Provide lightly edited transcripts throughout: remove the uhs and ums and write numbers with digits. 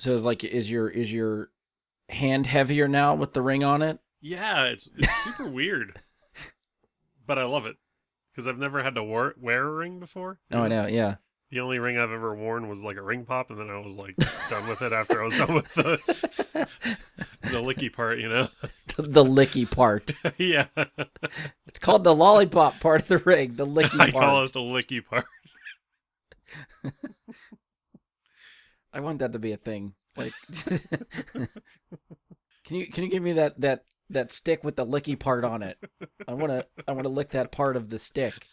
So it's like, is your hand heavier now with the ring on it? Yeah, it's super weird, but I love it because I've never had to wear a ring before. Oh, I know. Yeah. The only ring I've ever worn was like a ring pop, and then I was like done with it after I was done with the licky part, The licky part. Yeah. It's called the lollipop part of the ring, the licky part. I call it the licky part. I want that to be a thing. Like, can you give me that stick with the licky part on it? I want to lick that part of the stick.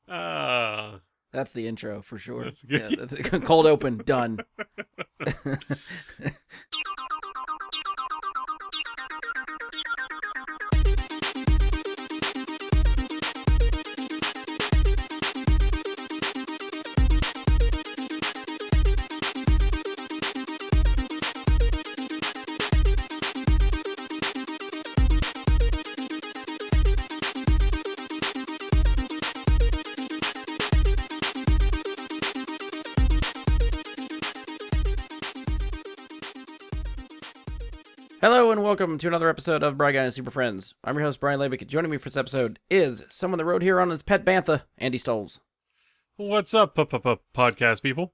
That's the intro for sure. That's good. Yeah, that's a cold open done. Hello and welcome to another episode of Brian Guy and Super Friends. I'm your host, Brian Labick. Joining me for this episode is someone that rode here on his pet bantha, Andy Stoles. What's up, podcast people?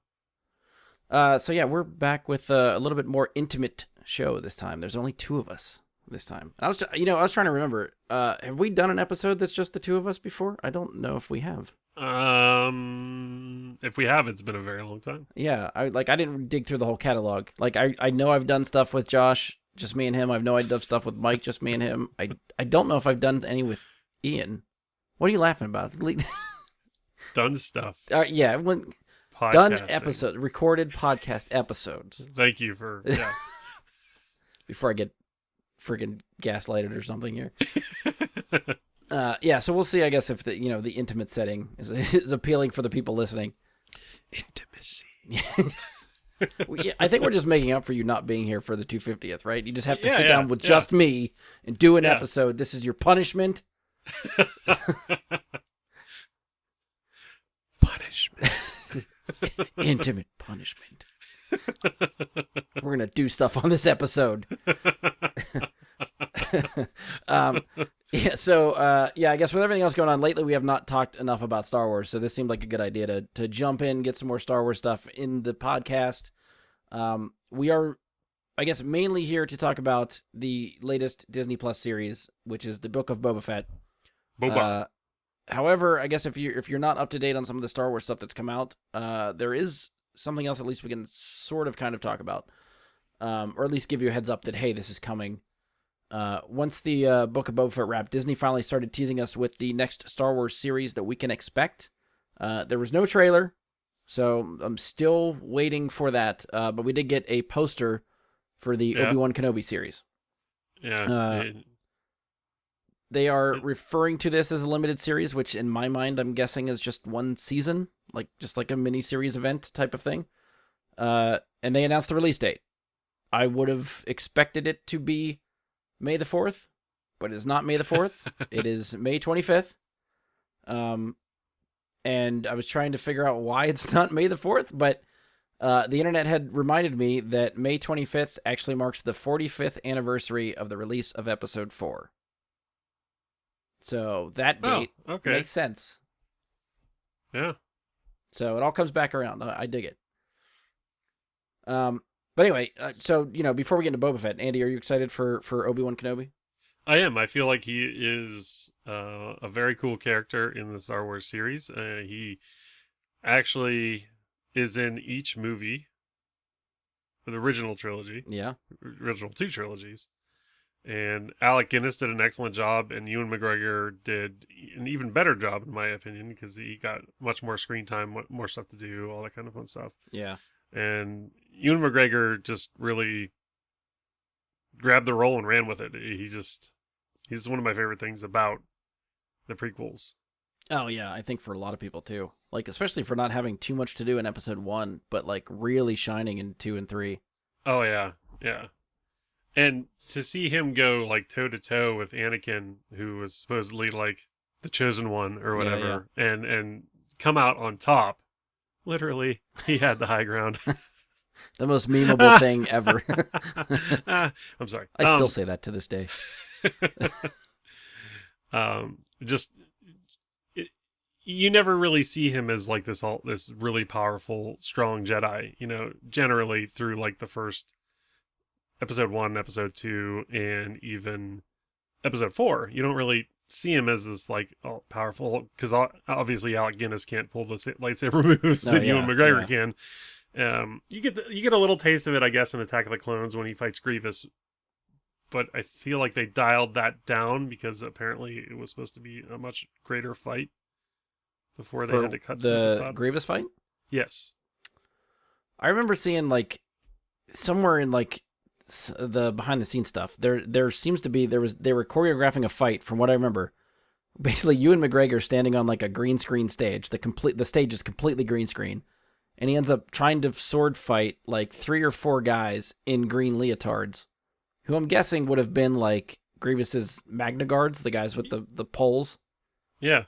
So yeah, we're back with a little bit more intimate show this time. There's only two of us this time. I was trying to remember. Have we done an episode that's just the two of us before? I don't know if we have. If we have, it's been a very long time. Yeah, I didn't dig through the whole catalog. Like I know I've done stuff with Josh. Just me and him. I know I've done stuff with Mike, just me and him. I don't know if I've done any with Ian. What are you laughing about? Done stuff. Yeah, done episode, recorded podcast episodes. Thank you for, yeah. Before I get friggin' gaslighted or something here. Yeah, so we'll see, I guess, if the intimate setting is appealing for the people listening. Intimacy. Yeah, I think we're just making up for you not being here for the 250th, right? You just have to sit down with just me and do an episode. This is your punishment. Punishment. Intimate punishment. We're going to do stuff on this episode. I guess with everything else going on lately, we have not talked enough about Star Wars, so this seemed like a good idea to jump in, get some more Star Wars stuff in the podcast. We are, I guess, mainly here to talk about the latest Disney Plus series, which is the Book of Boba Fett. Boba. However, I guess if you're not up to date on some of the Star Wars stuff that's come out, there is something else at least we can sort of kind of talk about, or at least give you a heads up that, hey, this is coming. Once the Book of Boba Fett wrapped, Disney finally started teasing us with the next Star Wars series that we can expect. There was no trailer, so I'm still waiting for that. But we did get a poster for the Obi-Wan Kenobi series. Yeah. They are referring to this as a limited series, which in my mind, I'm guessing is just one season, just like a mini-series event type of thing. And they announced the release date. I would have expected it to be May the 4th, but it is not May the 4th. It is May 25th. And I was trying to figure out why it's not May the 4th, but the internet had reminded me that May 25th actually marks the 45th anniversary of the release of Episode 4. So that date makes sense. Yeah. So it all comes back around. I dig it. But anyway, so, before we get into Boba Fett, Andy, are you excited for Obi-Wan Kenobi? I am. I feel like he is a very cool character in the Star Wars series. He actually is in each movie, the original trilogy. Yeah. Original two trilogies. And Alec Guinness did an excellent job, and Ewan McGregor did an even better job, in my opinion, because he got much more screen time, more stuff to do, all that kind of fun stuff. Yeah. And Ewan McGregor just really grabbed the role and ran with it. He's one of my favorite things about the prequels. Oh, yeah, I think for a lot of people, too. Especially for not having too much to do in Episode 1, but, really shining in 2 and 3. Oh, yeah, yeah. And to see him go, toe-to-toe with Anakin, who was supposedly, the chosen one or whatever, and come out on top Literally, he had the high ground. The most memeable thing ever. I'm sorry. I still say that to this day. Just you never really see him as like this really powerful, strong Jedi. You know, generally through like the first episode 1, episode 2, and even episode 4, you don't really see him as this like powerful, because obviously Alec Guinness can't pull the lightsaber moves that Ewan McGregor can. You get a little taste of it, I guess, in Attack of the Clones when he fights Grievous, but I feel like they dialed that down because apparently it was supposed to be a much greater fight before they had to cut the Grievous fight. Yes, I remember seeing like somewhere in like the behind the scenes stuff. There seems to be they were choreographing a fight from what I remember. Basically, Ewan McGregor standing on like a green screen stage. The stage is completely green screen. And he ends up trying to sword fight like 3 or 4 guys in green leotards, who I'm guessing would have been like Grievous's Magna Guards, the guys with the poles. Yeah.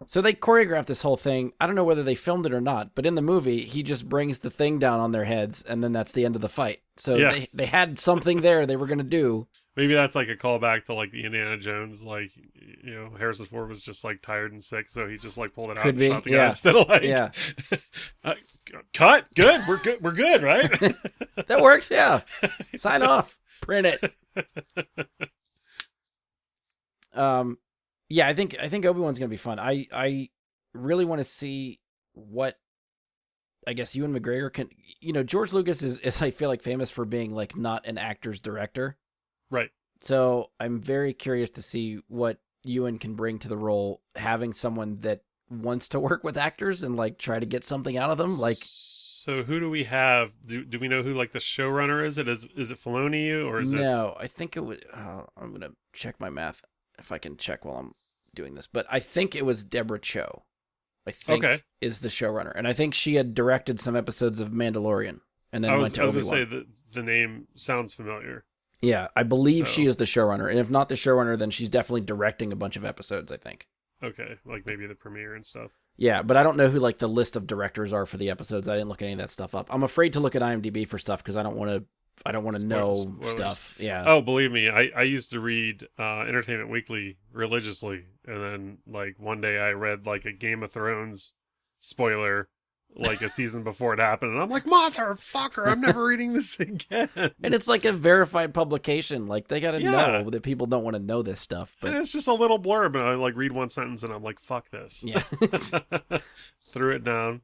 So they choreographed this whole thing. I don't know whether they filmed it or not, but in the movie, he just brings the thing down on their heads, and then that's the end of the fight. So they had something there they were going to do. Maybe that's like a callback to like the Indiana Jones, like, you know, Harrison Ford was just like tired and sick, so he just like pulled it out and shot the guy instead of like, cut, good, we're good, right? That works, yeah. Sign off, print it. Yeah, I think Obi-Wan's gonna be fun. I really want to see what, I guess, Ewan McGregor can. You know, George Lucas is I feel like famous for being like not an actor's director. Right. So I'm very curious to see what Ewan can bring to the role, having someone that wants to work with actors and like try to get something out of them. Like, so who do we have? Do we know who like the showrunner is? Is it Filoni or is it? No, I think it was. I'm gonna check my math if I can check while I'm doing this, but I think it was Deborah Chow. I think is the showrunner, and I think she had directed some episodes of Mandalorian, and then went to Obi-Wan. I was gonna say the name sounds familiar. Yeah, I believe she is the showrunner, and if not the showrunner, then she's definitely directing a bunch of episodes, I think. Okay, like maybe the premiere and stuff. Yeah, but I don't know who like the list of directors are for the episodes. I didn't look any of that stuff up. I'm afraid to look at IMDb for stuff because I don't want to know spoilers. Stuff. Yeah. Oh, believe me, I used to read Entertainment Weekly religiously, and then like one day I read like a Game of Thrones spoiler like a season before it happened, and I'm like, motherfucker, I'm never reading this again. And it's like a verified publication. Like they gotta know that people don't want to know this stuff. But and it's just a little blurb, and I like read one sentence, and I'm like, fuck this. Yeah. Threw it down.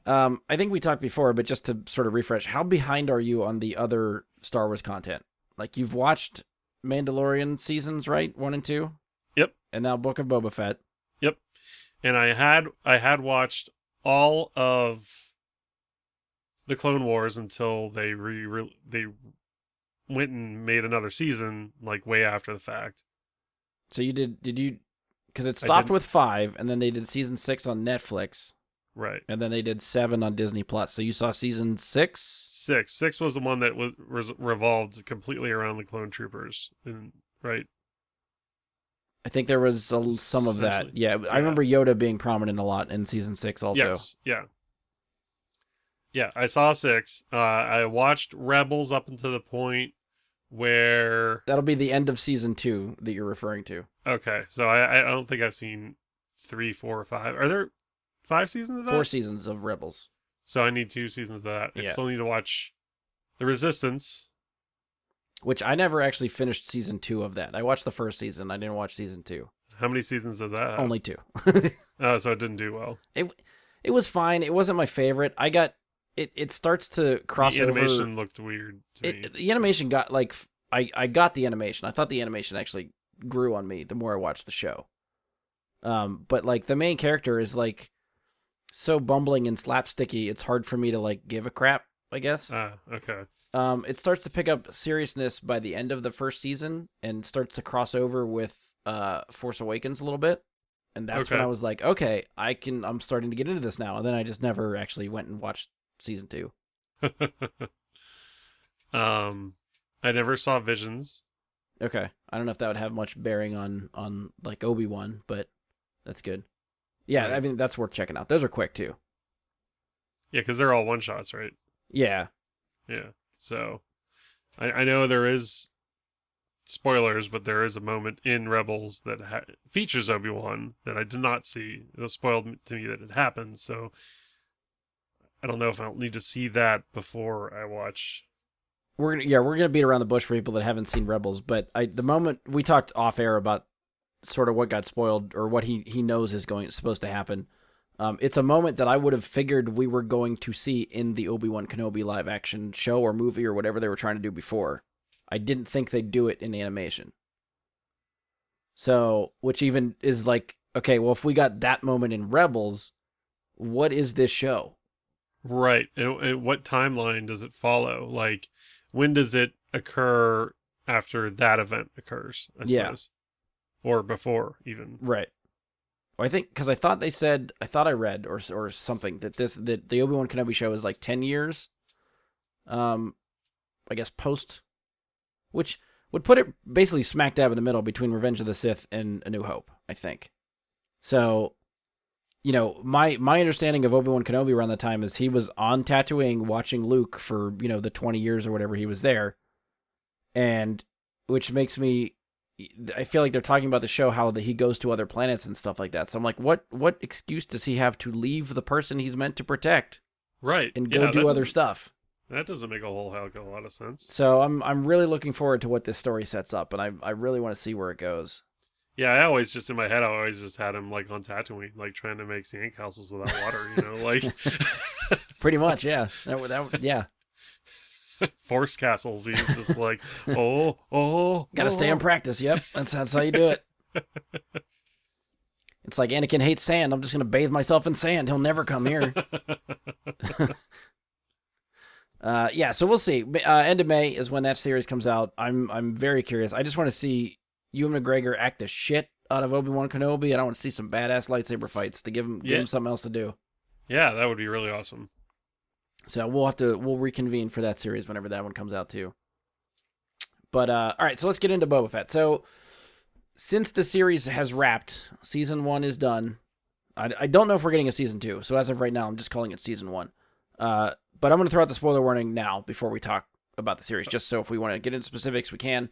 I think we talked before, but just to sort of refresh, how behind are you on the other Star Wars content? Like you've watched Mandalorian seasons, right? 1 and 2? Yep. And now Book of Boba Fett. Yep. And I had watched all of the Clone Wars until they went and made another season like way after the fact. So you did you, because it stopped with 5 and then they did season 6 on Netflix. Right. And then they did 7 on Disney Plus. So you saw season 6? 6 was the one that was revolved completely around the clone troopers, and right. I think there was some of that. Yeah, I remember Yoda being prominent a lot in season 6 also. Yes, yeah. Yeah, I saw 6. I watched Rebels up until the point where... That'll be the end of season 2 that you're referring to. Okay, so I don't think I've seen 3, 4, or 5. Are there 5 seasons of that? 4 seasons of Rebels. So I need 2 seasons of that. I still need to watch The Resistance. Which I never actually finished season 2 of that. I watched the first season. I didn't watch season 2. How many seasons did that have? Only 2. Oh, so it didn't do well. It was fine. It wasn't my favorite. It starts to cross over. The animation looked weird to me. The animation got like... I got the animation. I thought the animation actually grew on me the more I watched the show. But like the main character is like so bumbling and slapsticky, it's hard for me to like give a crap, I guess. Okay. It starts to pick up seriousness by the end of the first season and starts to cross over with Force Awakens a little bit. And that's when I was like, okay, I'm starting to get into this now. And then I just never actually went and watched season 2. I never saw Visions. Okay. I don't know if that would have much bearing on like Obi-Wan, but that's good. Yeah, right. I mean, that's worth checking out. Those are quick too. Yeah, because they're all one shots, right? Yeah. Yeah. So I know there is spoilers, but there is a moment in Rebels that features Obi-Wan that I did not see. It was spoiled to me that it happened, so I don't know if I'll need to see that before I watch. We're gonna beat around the bush for people that haven't seen Rebels, but the moment we talked off air about sort of what got spoiled or what he knows is supposed to happen. It's a moment that I would have figured we were going to see in the Obi-Wan Kenobi live action show or movie or whatever they were trying to do before. I didn't think they'd do it in animation. So, which even is like, okay, well, if we got that moment in Rebels, what is this show? Right. And what timeline does it follow? Like, when does it occur after that event occurs, I suppose? Or before, even. Right. Well, I think, because I thought I read or something, that the Obi-Wan Kenobi show is like 10 years, I guess, post, which would put it basically smack dab in the middle between Revenge of the Sith and A New Hope, I think. So, my understanding of Obi-Wan Kenobi around that time is he was on Tatooine watching Luke for, the 20 years or whatever he was there. And which makes me, I feel like they're talking about the show, how he goes to other planets and stuff like that. So I'm like, what excuse does he have to leave the person he's meant to protect? Right. And go do other stuff? That doesn't make a whole heck of a lot of sense. So I'm really looking forward to what this story sets up, and I really want to see where it goes. Yeah, I always just, in my head, I always just had him like on Tatooine, like trying to make sandcastles without water, like. Pretty much, yeah. Yeah. Force castles. He's just like, gotta stay in practice. Yep, that's how you do it. It's like Anakin hates sand. I'm just gonna bathe myself in sand. He'll never come here. Yeah, so we'll see. End of May is when that series comes out. I'm very curious. I just want to see Ewan McGregor act the shit out of Obi-Wan Kenobi. I don't want to see some badass lightsaber fights to give him something else to do. Yeah, that would be really awesome. So we'll reconvene for that series whenever that one comes out too. But all right, so let's get into Boba Fett. So since the series has wrapped, season 1 is done. I don't know if we're getting a season 2. So as of right now, I'm just calling it season 1. But I'm going to throw out the spoiler warning now before we talk about the series, just so if we want to get into specifics, we can.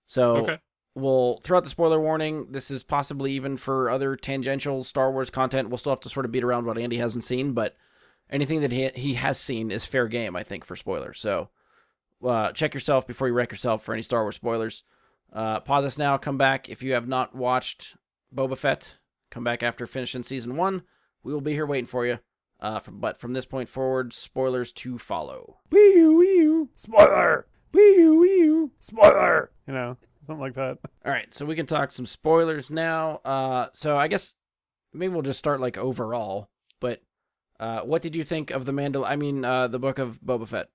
So we'll throw out the spoiler warning. This is possibly even for other tangential Star Wars content. We'll still have to sort of beat around what Andy hasn't seen, but anything that he has seen is fair game, I think, for spoilers. So check yourself before you wreck yourself for any Star Wars spoilers. Pause us now. Come back. If you have not watched Boba Fett, come back after finishing season 1. We will be here waiting for you. But from this point forward, spoilers to follow. Wee-oo, spoiler! Wee-oo, spoiler! Something like that. All right, so we can talk some spoilers now. So I guess maybe we'll just start like overall. But what did you think of the Book of Boba Fett?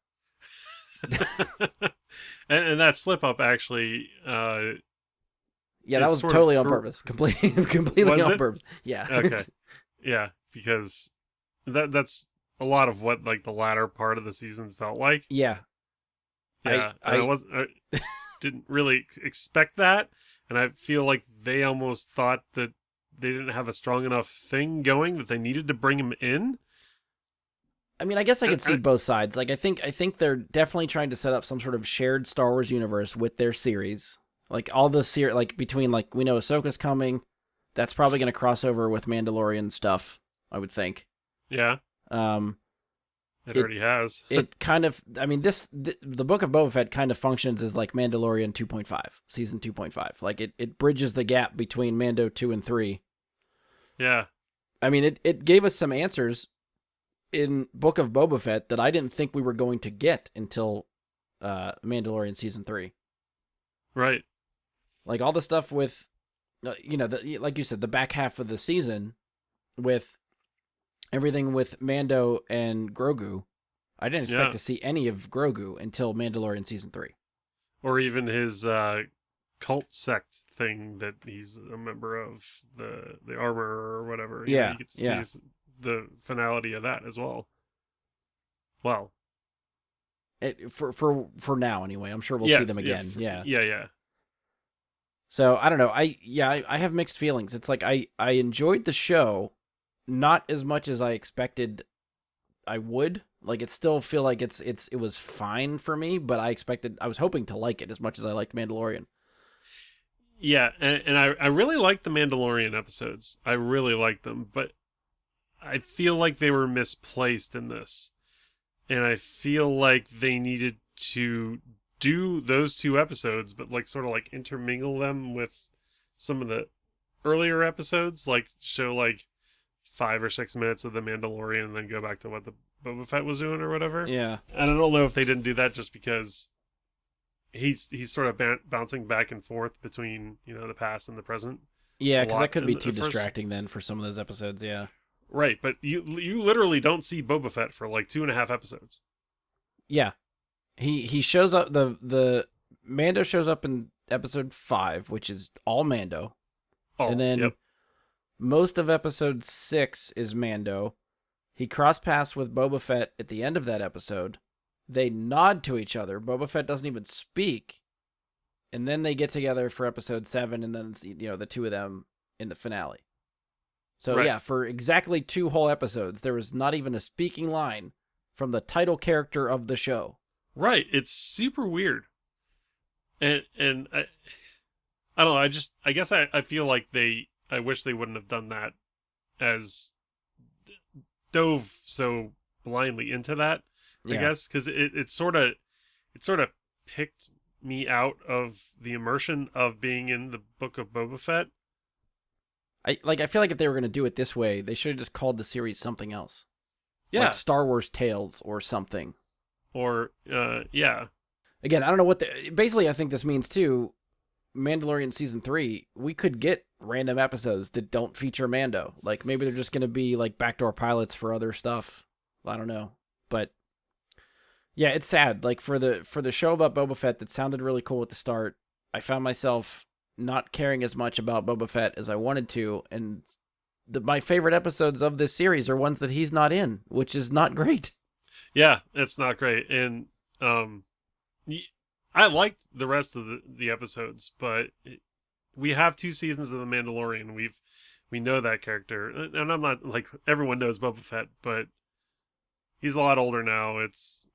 and that slip up actually. Yeah, that was totally on purpose. Completely on purpose. Yeah. Okay. Yeah, because that's a lot of what like the latter part of the season felt like. Yeah. Yeah, I didn't really expect that, and I feel like they almost thought that they didn't have a strong enough thing going that they needed to bring him in. I mean, I guess I could see both sides. Like, I think they're definitely trying to set up some sort of shared Star Wars universe with their series. Like all the like between like we know Ahsoka's coming, that's probably going to cross over with Mandalorian stuff, I would think. Yeah. It already has. It kind of, I mean, the Book of Boba Fett kind of functions as like Mandalorian 2.5, season 2.5. Like it bridges the gap between Mando 2 and 3. Yeah. I mean, it gave us some answers in Book of Boba Fett that I didn't think we were going to get until Mandalorian season 3. Right. Like all the stuff with, like you said, the back half of the season with everything with Mando and Grogu. I didn't expect to see any of Grogu until Mandalorian season 3. Or even his cult sect thing that he's a member of, the armor or whatever. You get to see the finality of that as well. Well, for now anyway. I'm sure we'll see them again. Yeah. So I don't know. I have mixed feelings. It's like I enjoyed the show, not as much as I expected I would. Like, it still feel like it was fine for me, but I was hoping to like it as much as I liked Mandalorian. Yeah, and I really liked the Mandalorian episodes. I really liked them, but I feel like they were misplaced in this. And I feel like they needed to do those 2 episodes, but like sort of like intermingle them with some of the earlier episodes, like show like 5 or 6 minutes of the Mandalorian and then go back to what the Boba Fett was doing or whatever. Yeah. And I don't know if they didn't do that just because he's sort of bouncing back and forth between, the past and the present. Yeah, because that could be in too the first- distracting then for some of those episodes, yeah. Right, but you literally don't see Boba Fett for like 2.5 episodes. Yeah. He shows up, the Mando shows up in episode 5, which is all Mando. Oh, And then yep. most of episode 6 is Mando. He cross paths with Boba Fett at the end of that episode. They nod to each other. Boba Fett doesn't even speak. And then they get together for episode 7, and then, the 2 of them in the finale. So, Right. yeah, for exactly 2 whole episodes, there was not even a speaking line from the title character of the show. Right, it's super weird. And I don't know, I guess I feel like I wish they wouldn't have done that as dove so blindly into that, I Yeah. guess, because it sort of picked me out of the immersion of being in the Book of Boba Fett. I feel like if they were going to do it this way, they should have just called the series something else. Yeah. Like Star Wars Tales or something. Or yeah. Again, I don't know what basically I think this means too. Mandalorian season 3, we could get random episodes that don't feature Mando. Like maybe they're just going to be like backdoor pilots for other stuff. I don't know. But yeah, it's sad. Like for the show about Boba Fett that sounded really cool at the start, I found myself not caring as much about Boba Fett as I wanted to, and my favorite episodes of this series are ones that he's not in, which is not great. Yeah, it's not great. And I liked the rest of the episodes, but we have 2 seasons of The Mandalorian. We know that character, and I'm not like everyone knows Boba Fett, but he's a lot older now. It's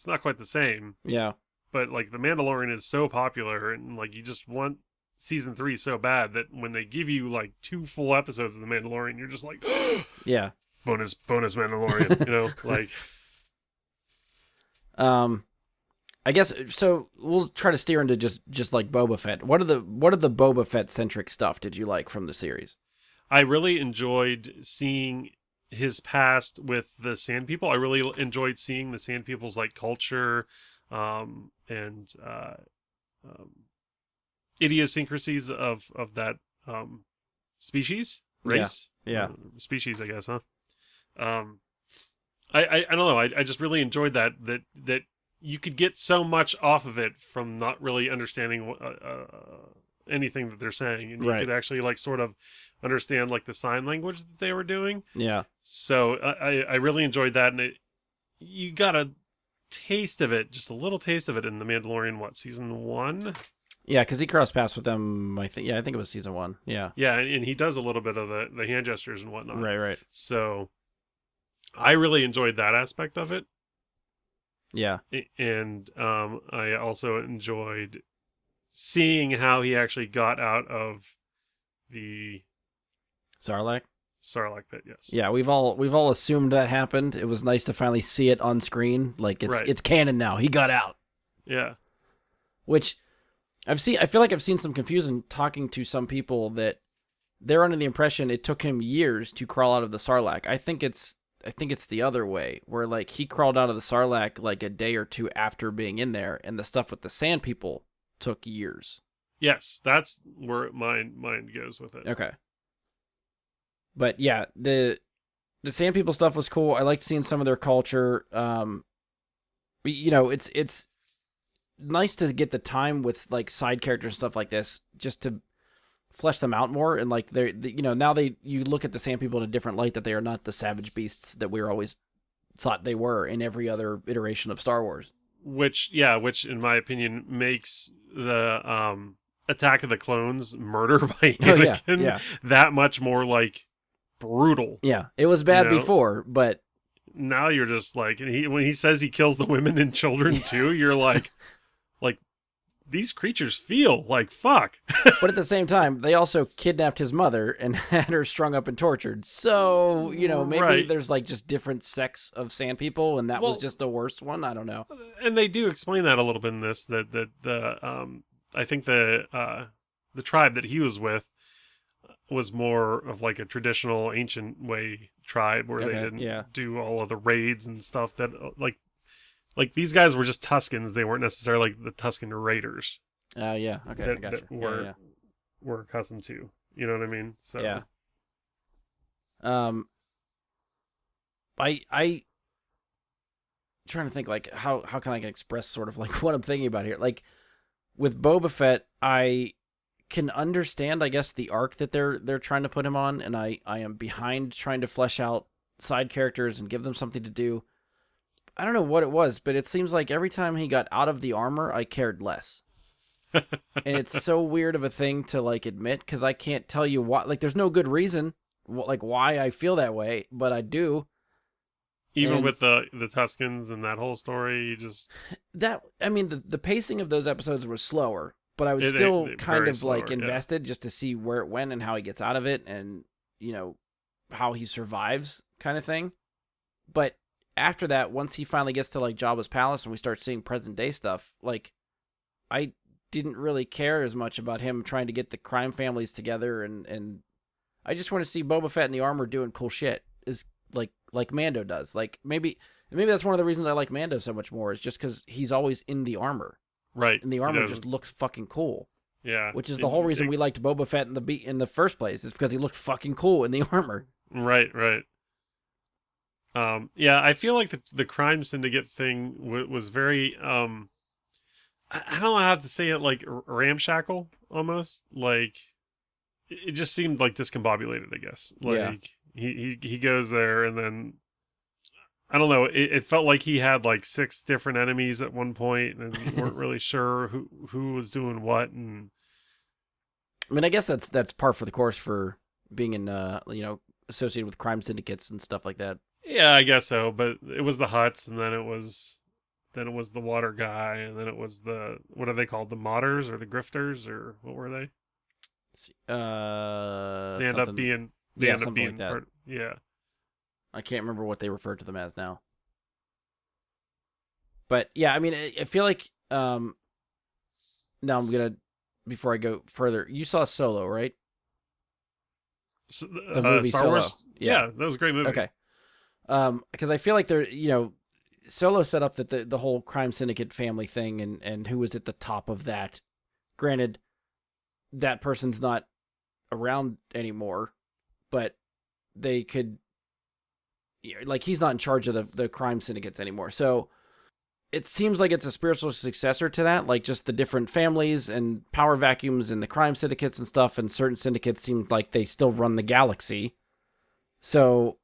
not quite the same. Yeah. But like The Mandalorian is so popular, and like you just want season 3 so bad that when they give you like 2 full episodes of The Mandalorian, you're just like, Yeah. bonus Mandalorian, like. I guess so. We'll try to steer into just like Boba Fett. What of the Boba Fett centric stuff did you like from the series? I really enjoyed seeing his past with the Sand People. I really enjoyed seeing the Sand People's like culture, and idiosyncrasies of that species, race, Yeah. species, I guess, huh? I don't know. I just really enjoyed that you could get so much off of it from not really understanding anything that they're saying, and you Right. could actually like sort of understand like the sign language that they were doing. Yeah. So I really enjoyed that, and you got a taste of it, just a little taste of it in The Mandalorian, season 1? Yeah, because he crossed paths with them, I think it was season 1. Yeah. Yeah, and he does a little bit of the hand gestures and whatnot. Right. So I really enjoyed that aspect of it. Yeah. And I also enjoyed seeing how he actually got out of the Sarlacc? Sarlacc pit, yes. Yeah, we've all assumed that happened. It was nice to finally see it on screen. Like it's canon now. He got out. Yeah. Which I feel like I've seen some confusion talking to some people that they're under the impression it took him years to crawl out of the Sarlacc. I think it's the other way, where like he crawled out of the Sarlacc like a day or 2 after being in there, and the stuff with the Sand People took years. Yes, that's where my mind goes with it. Okay. But yeah, the Sand People stuff was cool. I liked seeing some of their culture. It's nice to get the time with like side characters and stuff like this, just to flesh them out more. And like now you look at the Sand People in a different light, that they are not the savage beasts that we always thought they were in every other iteration of Star Wars. Which in my opinion makes the Attack of the Clones murder by Anakin yeah. that much more like brutal. Yeah, it was bad before, but now you're just like, and when he says he kills the women and children too, you're like these creatures feel like fuck. But at the same time, they also kidnapped his mother and had her strung up and tortured. So, maybe Right. there's like just different sects of sand people, and that was just the worst one. I don't know. And they do explain that a little bit in this. That the I think the tribe that he was with was more of like a traditional ancient way tribe where they didn't do all of the raids and stuff that like these guys were just Tuscans. They weren't necessarily like the Tuscan raiders. Yeah. Okay. I gotcha. That were accustomed to. You know what I mean? So yeah. I trying to think like how can I express sort of like what I'm thinking about here. Like with Boba Fett, I can understand, I guess, the arc that they're trying to put him on, and I am behind trying to flesh out side characters and give them something to do. I don't know what it was, but it seems like every time he got out of the armor, I cared less. And it's so weird of a thing to like admit, because I can't tell you why. Like, there's no good reason like why I feel that way, but I do. Even with the Tuscans and that whole story, you just the pacing of those episodes was slower, but I was still kind of like invested just to see where it went and how he gets out of it, and how he survives, kind of thing. But after that, once he finally gets to like Jabba's palace and we start seeing present day stuff, like I didn't really care as much about him trying to get the crime families together, and I just want to see Boba Fett in the armor doing cool shit, is like Mando does. Like maybe that's one of the reasons I like Mando so much more, is just because he's always in the armor, right? And the armor just looks fucking cool. Yeah, which is the whole reason we liked Boba Fett in the first place, is because he looked fucking cool in the armor. Right. Yeah, I feel like the crime syndicate thing was very, I don't know how to say it, like ramshackle almost. Like it just seemed like discombobulated, I guess. Like he goes there and then I don't know. It felt like he had like 6 different enemies at one point, and weren't really sure who was doing what. And I mean, I guess that's par for the course for being in associated with crime syndicates and stuff like that. Yeah, I guess so. But it was the Hutts, and then it was the water guy, and then it was what are they called? The modders or the grifters, or what were they? They end up being like that. Yeah. I can't remember what they refer to them as now. But yeah, I mean, I feel like now I'm gonna, before I go further, you saw Solo, right? So, the movie Star Solo. Wars? Yeah, that was a great movie. Okay. Because I feel like Solo set up that the whole crime syndicate family thing, and who was at the top of that. Granted, that person's not around anymore, but they could, like, he's not in charge of the crime syndicates anymore. So it seems like it's a spiritual successor to that, like just the different families and power vacuums and the crime syndicates and stuff, and certain syndicates seem like they still run the galaxy. So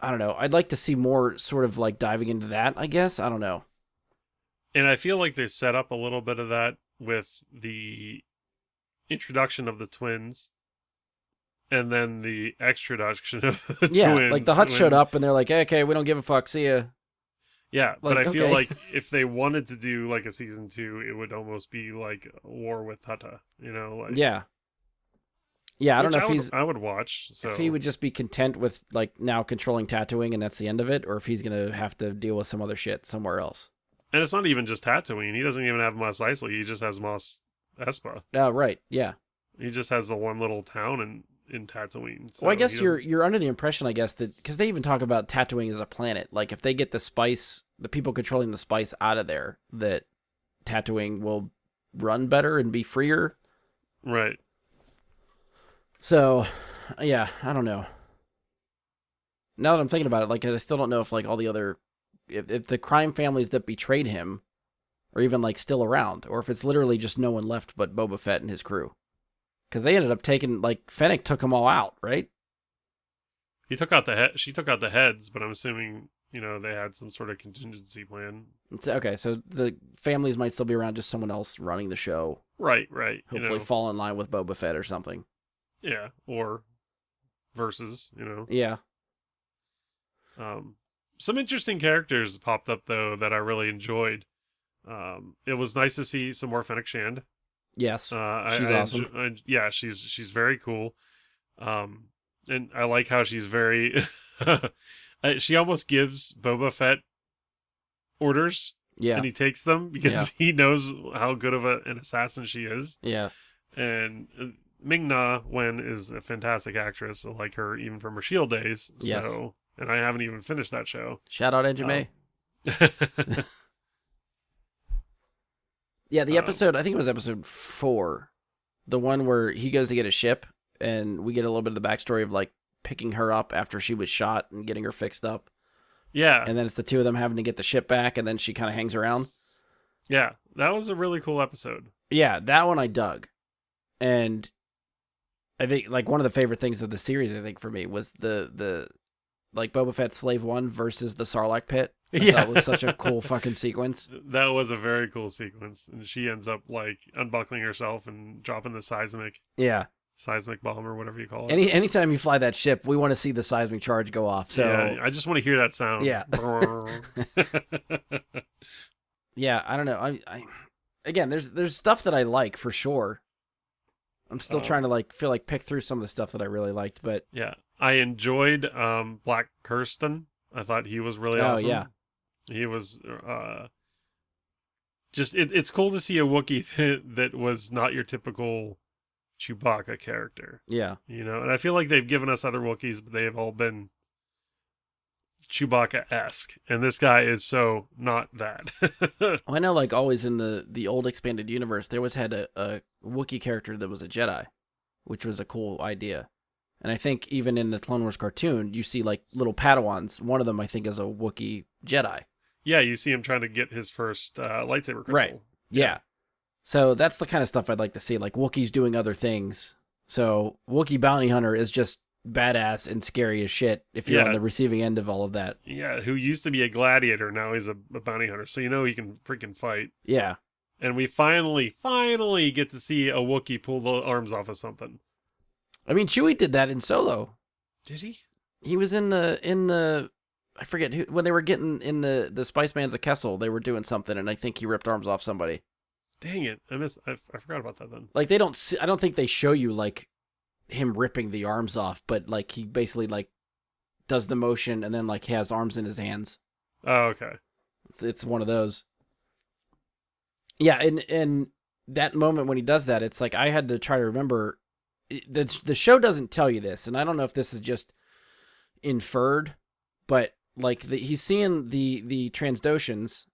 I don't know. I'd like to see more sort of like diving into that, I guess. I don't know. And I feel like they set up a little bit of that with the introduction of the twins, and then the extraduction of the twins. Yeah, like the Hutts showed up and they're like, hey, okay, we don't give a fuck, see ya. Yeah, like, but I feel okay. like if they wanted to do like a season 2, it would almost be like a war with Hutta, like Yeah. Yeah, I don't know if I would watch. So. If he would just be content with like now controlling Tatooine and that's the end of it, or if he's gonna have to deal with some other shit somewhere else. And it's not even just Tatooine. He doesn't even have Mos Eisley. He just has Mos Espa. Oh, right. Yeah. He just has the one little town in Tatooine. So well, I guess you're under the impression, I guess, that because they even talk about Tatooine as a planet. Like if they get the people controlling the spice out of there, that Tatooine will run better and be freer. Right. So, yeah, I don't know. Now that I'm thinking about it, like I still don't know if like all the other, if the crime families that betrayed him are even like still around, or if it's literally just no one left but Boba Fett and his crew. Because they ended up taking, like, Fennec took them all out, right? He took out she took out the heads, but I'm assuming, they had some sort of contingency plan. Okay, so the families might still be around, just someone else running the show. Right. Hopefully fall in line with Boba Fett or something. Yeah, or versus, Yeah. some interesting characters popped up though that I really enjoyed. It was nice to see some more Fennec Shand. Yes, she's I awesome. yeah, she's very cool. And I like how she's very. She almost gives Boba Fett orders, Yeah, and he takes them because he knows how good of an assassin she is. yeah. And Ming-Na Wen is a fantastic actress. I like her even from her Shield days. Yes. So, and I haven't even finished that show. Shout out Angie May. Yeah, the episode, I think it was episode 4, the one where he goes to get a ship, and we get a little bit of the backstory of like picking her up after she was shot and getting her fixed up. Yeah. And then it's the two of them having to get the ship back, and then she kind of hangs around. Yeah, that was a really cool episode. Yeah, that one I dug. And I think like one of the favorite things of the series, I think for me, was the like Boba Fett Slave 1 versus the Sarlacc pit. That was such a cool fucking sequence. That was a very cool sequence. And she ends up like unbuckling herself and dropping the seismic bomb or whatever you call it. Anytime you fly that ship, we want to see the seismic charge go off. So yeah, I just want to hear that sound. Yeah. Yeah, I don't know. I again, there's stuff that I like for sure. I'm still trying to like feel like pick through some of the stuff that I really liked, but yeah, I enjoyed Black Kirsten. I thought he was really awesome. Yeah. He was just it's cool to see a Wookiee that was not your typical Chewbacca character. Yeah. You know, and I feel like they've given us other Wookiees, but they have all been Chewbacca-esque, and this guy is so not that. I know, like always in the old expanded universe, they always had a Wookiee character that was a Jedi, which was a cool idea. And I think even in the Clone Wars cartoon, you see like little Padawans. One of them, I think, is a Wookiee Jedi. Yeah, you see him trying to get his first lightsaber crystal. Right. Yeah. So that's the kind of stuff I'd like to see, like Wookiees doing other things. So Wookiee Bounty Hunter is just badass and scary as shit if you're on the receiving end of all of that. Yeah, who used to be a gladiator, now he's a bounty hunter, so you know he can freaking fight. Yeah. And we finally get to see a Wookiee pull the arms off of something. I mean, Chewie did that in Solo. Did he? He was in the I forget who, when they were getting in the Spice Man's of Kessel, they were doing something, and I think he ripped arms off somebody. Dang it! I forgot about that then. Like I don't think they show you like him ripping the arms off, but like he basically like does the motion and then like he has arms in his hands. Oh, okay. It's one of those. Yeah, and that moment when he does that, it's like I had to try to remember. The show doesn't tell you this, and I don't know if this is just inferred, but like he's seeing the Transdoshans,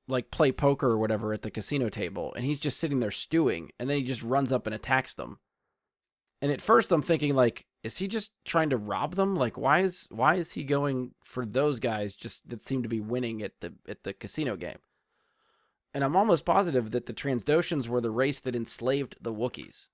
like play poker or whatever at the casino table, and he's just sitting there stewing, and then he just runs up and attacks them. And at first I'm thinking like, is he just trying to rob them? Like why is he going for those guys just that seem to be winning at the casino game? And I'm almost positive that the Transdoshans were the race that enslaved the Wookiees.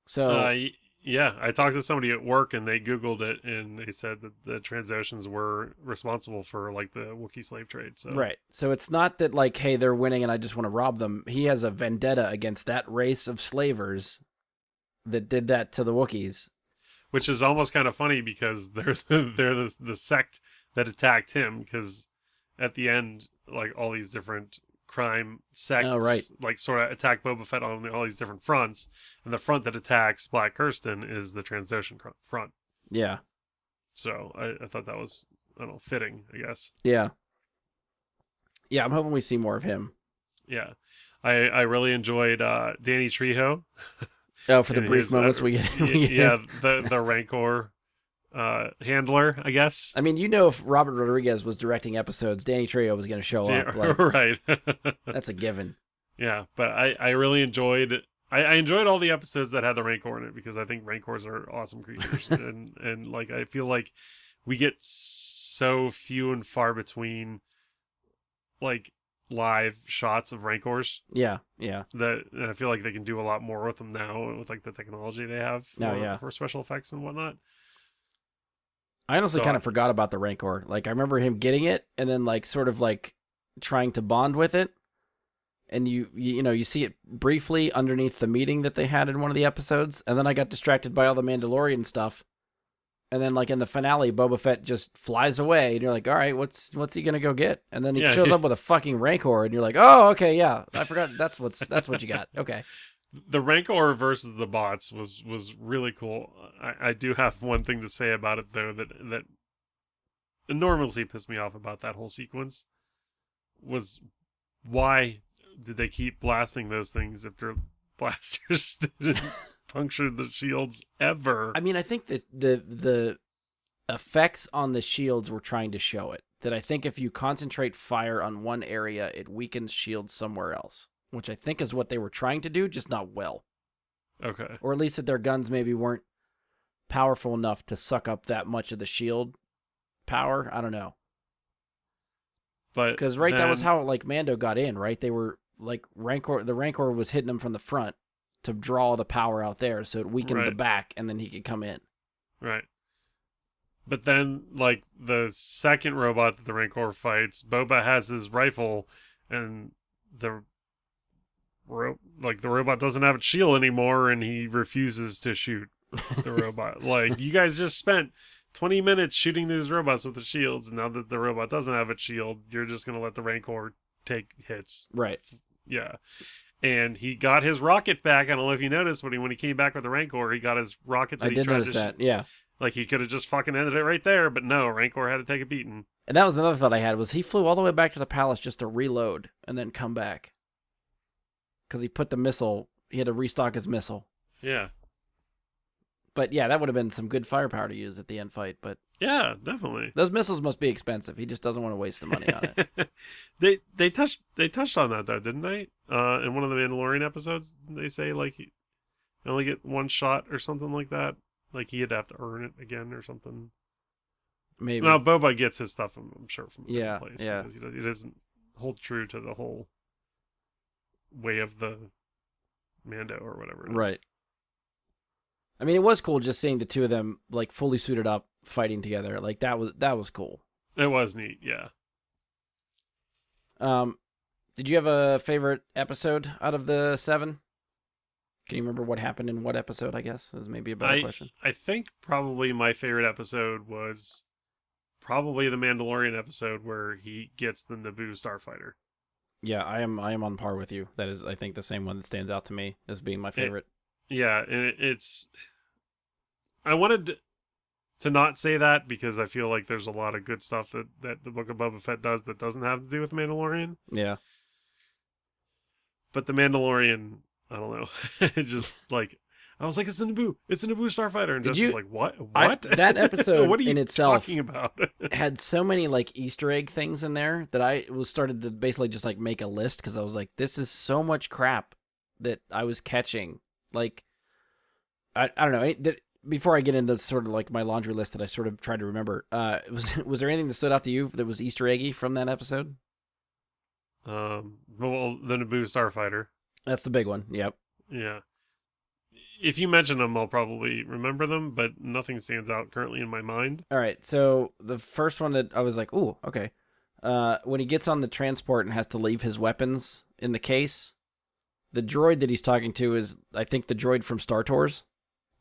So yeah, I talked to somebody at work and they Googled it and they said that the Transoceans were responsible for like the Wookiee slave trade. So right. So it's not that like, hey, they're winning and I just want to rob them. He has a vendetta against that race of slavers that did that to the Wookiees. Which is almost kind of funny because they're the sect that attacked him, because at the end, like all these different crime sects like sort of attack Boba Fett on all these different fronts, and the front that attacks Black Kirsten is the Transdotion front. Yeah. So I thought that was, I don't know, fitting, I guess. Yeah. Yeah, I'm hoping we see more of him. Yeah. I really enjoyed Danny Trejo. Oh, for the brief moments we get. Yeah, the Rancor handler, I guess. I mean, if Robert Rodriguez was directing episodes, Danny Trejo was going to show up. Like, right. That's a given. Yeah, but I really enjoyed. I enjoyed all the episodes that had the Rancor in it, because I think Rancors are awesome creatures, and like I feel like we get so few and far between, like, live shots of Rancors. Yeah. That I feel like they can do a lot more with them now with like the technology they have for special effects and whatnot. I honestly kind of forgot about the Rancor. Like, I remember him getting it and then like sort of like trying to bond with it. And you see it briefly underneath the meeting that they had in one of the episodes, and then I got distracted by all the Mandalorian stuff. And then, like, in the finale, Boba Fett just flies away, and you're like, all right, what's he gonna go get? And then he Yeah, shows up with a fucking Rancor, and you're like, oh, okay, yeah, I forgot that's what you got. Okay. The Rancor versus the bots was really cool. I do have one thing to say about it though, that enormously pissed me off about that whole sequence was why did they keep blasting those things if their blasters didn't puncture the shields ever? I mean, I think that the effects on the shields were trying to show it. That I think if you concentrate fire on one area, it weakens shields somewhere else, which I think is what they were trying to do, just not well. Okay. Or at least that their guns maybe weren't powerful enough to suck up that much of the shield power. I don't know. But Because, right, that was how, like, Mando got in, right? They were, like, the Rancor was hitting him from the front to draw the power out there, so it weakened the Right. back, and then he could come in. Right. But then, like, the second robot that the Rancor fights, Boba has his rifle, and the robot doesn't have its shield anymore, and he refuses to shoot the robot. Like, you guys just spent 20 minutes shooting these robots with the shields, and now that the robot doesn't have its shield, you're just going to let the Rancor take hits. Right. Yeah. And he got his rocket back. I don't know if you noticed, but when he came back with the Rancor, he got his rocket that I he did tried notice to that, yeah. Like, he could have just fucking ended it right there, but no, Rancor had to take a beating. And that was another thought I had, was he flew all the way back to the palace just to reload and then come back. Because he put the missile, he had to restock his missile. Yeah. But yeah, that would have been some good firepower to use at the end fight, but Yeah, definitely. those missiles must be expensive. He just doesn't want to waste the money on it. They touched on that, though, didn't they? In one of the Mandalorian episodes, they say, like, he only get one shot or something like that. Like, he'd have to earn it again or something. Maybe. Now, Boba gets his stuff, I'm sure, from a different place. Yeah. Because he doesn't hold true to the whole way of the Mando or whatever it is. Right. I mean, it was cool just seeing the two of them, like, fully suited up, fighting together. Like, that was cool. It was neat, yeah. Did you have a favorite episode out of the 7? Can you remember what happened in what episode, I guess, is maybe a better question. I think probably my favorite episode was probably the Mandalorian episode where he gets the Naboo starfighter. Yeah, I am on par with you. That is, I think, the same one that stands out to me as being my favorite. Yeah, and it's... I wanted to not say that because I feel like there's a lot of good stuff that the Book of Boba Fett does that doesn't have to do with Mandalorian. Yeah. But the Mandalorian, I don't know. It just, like... I was like, it's a Naboo starfighter. And just was like, what? That episode what are you in itself talking about? had so many, like, Easter egg things in there that I started to basically just, like, make a list because I was like, this is so much crap that I was catching. Like, I don't know. Before I get into sort of like my laundry list that I sort of tried to remember, was there anything that stood out to you that was Easter eggy from that episode? Well, the Naboo starfighter. That's the big one. Yep. Yeah. If you mention them, I'll probably remember them, but nothing stands out currently in my mind. All right. So the first one that I was like, ooh, okay. When he gets on the transport and has to leave his weapons in the case, the droid that he's talking to is, I think, the droid from Star Tours.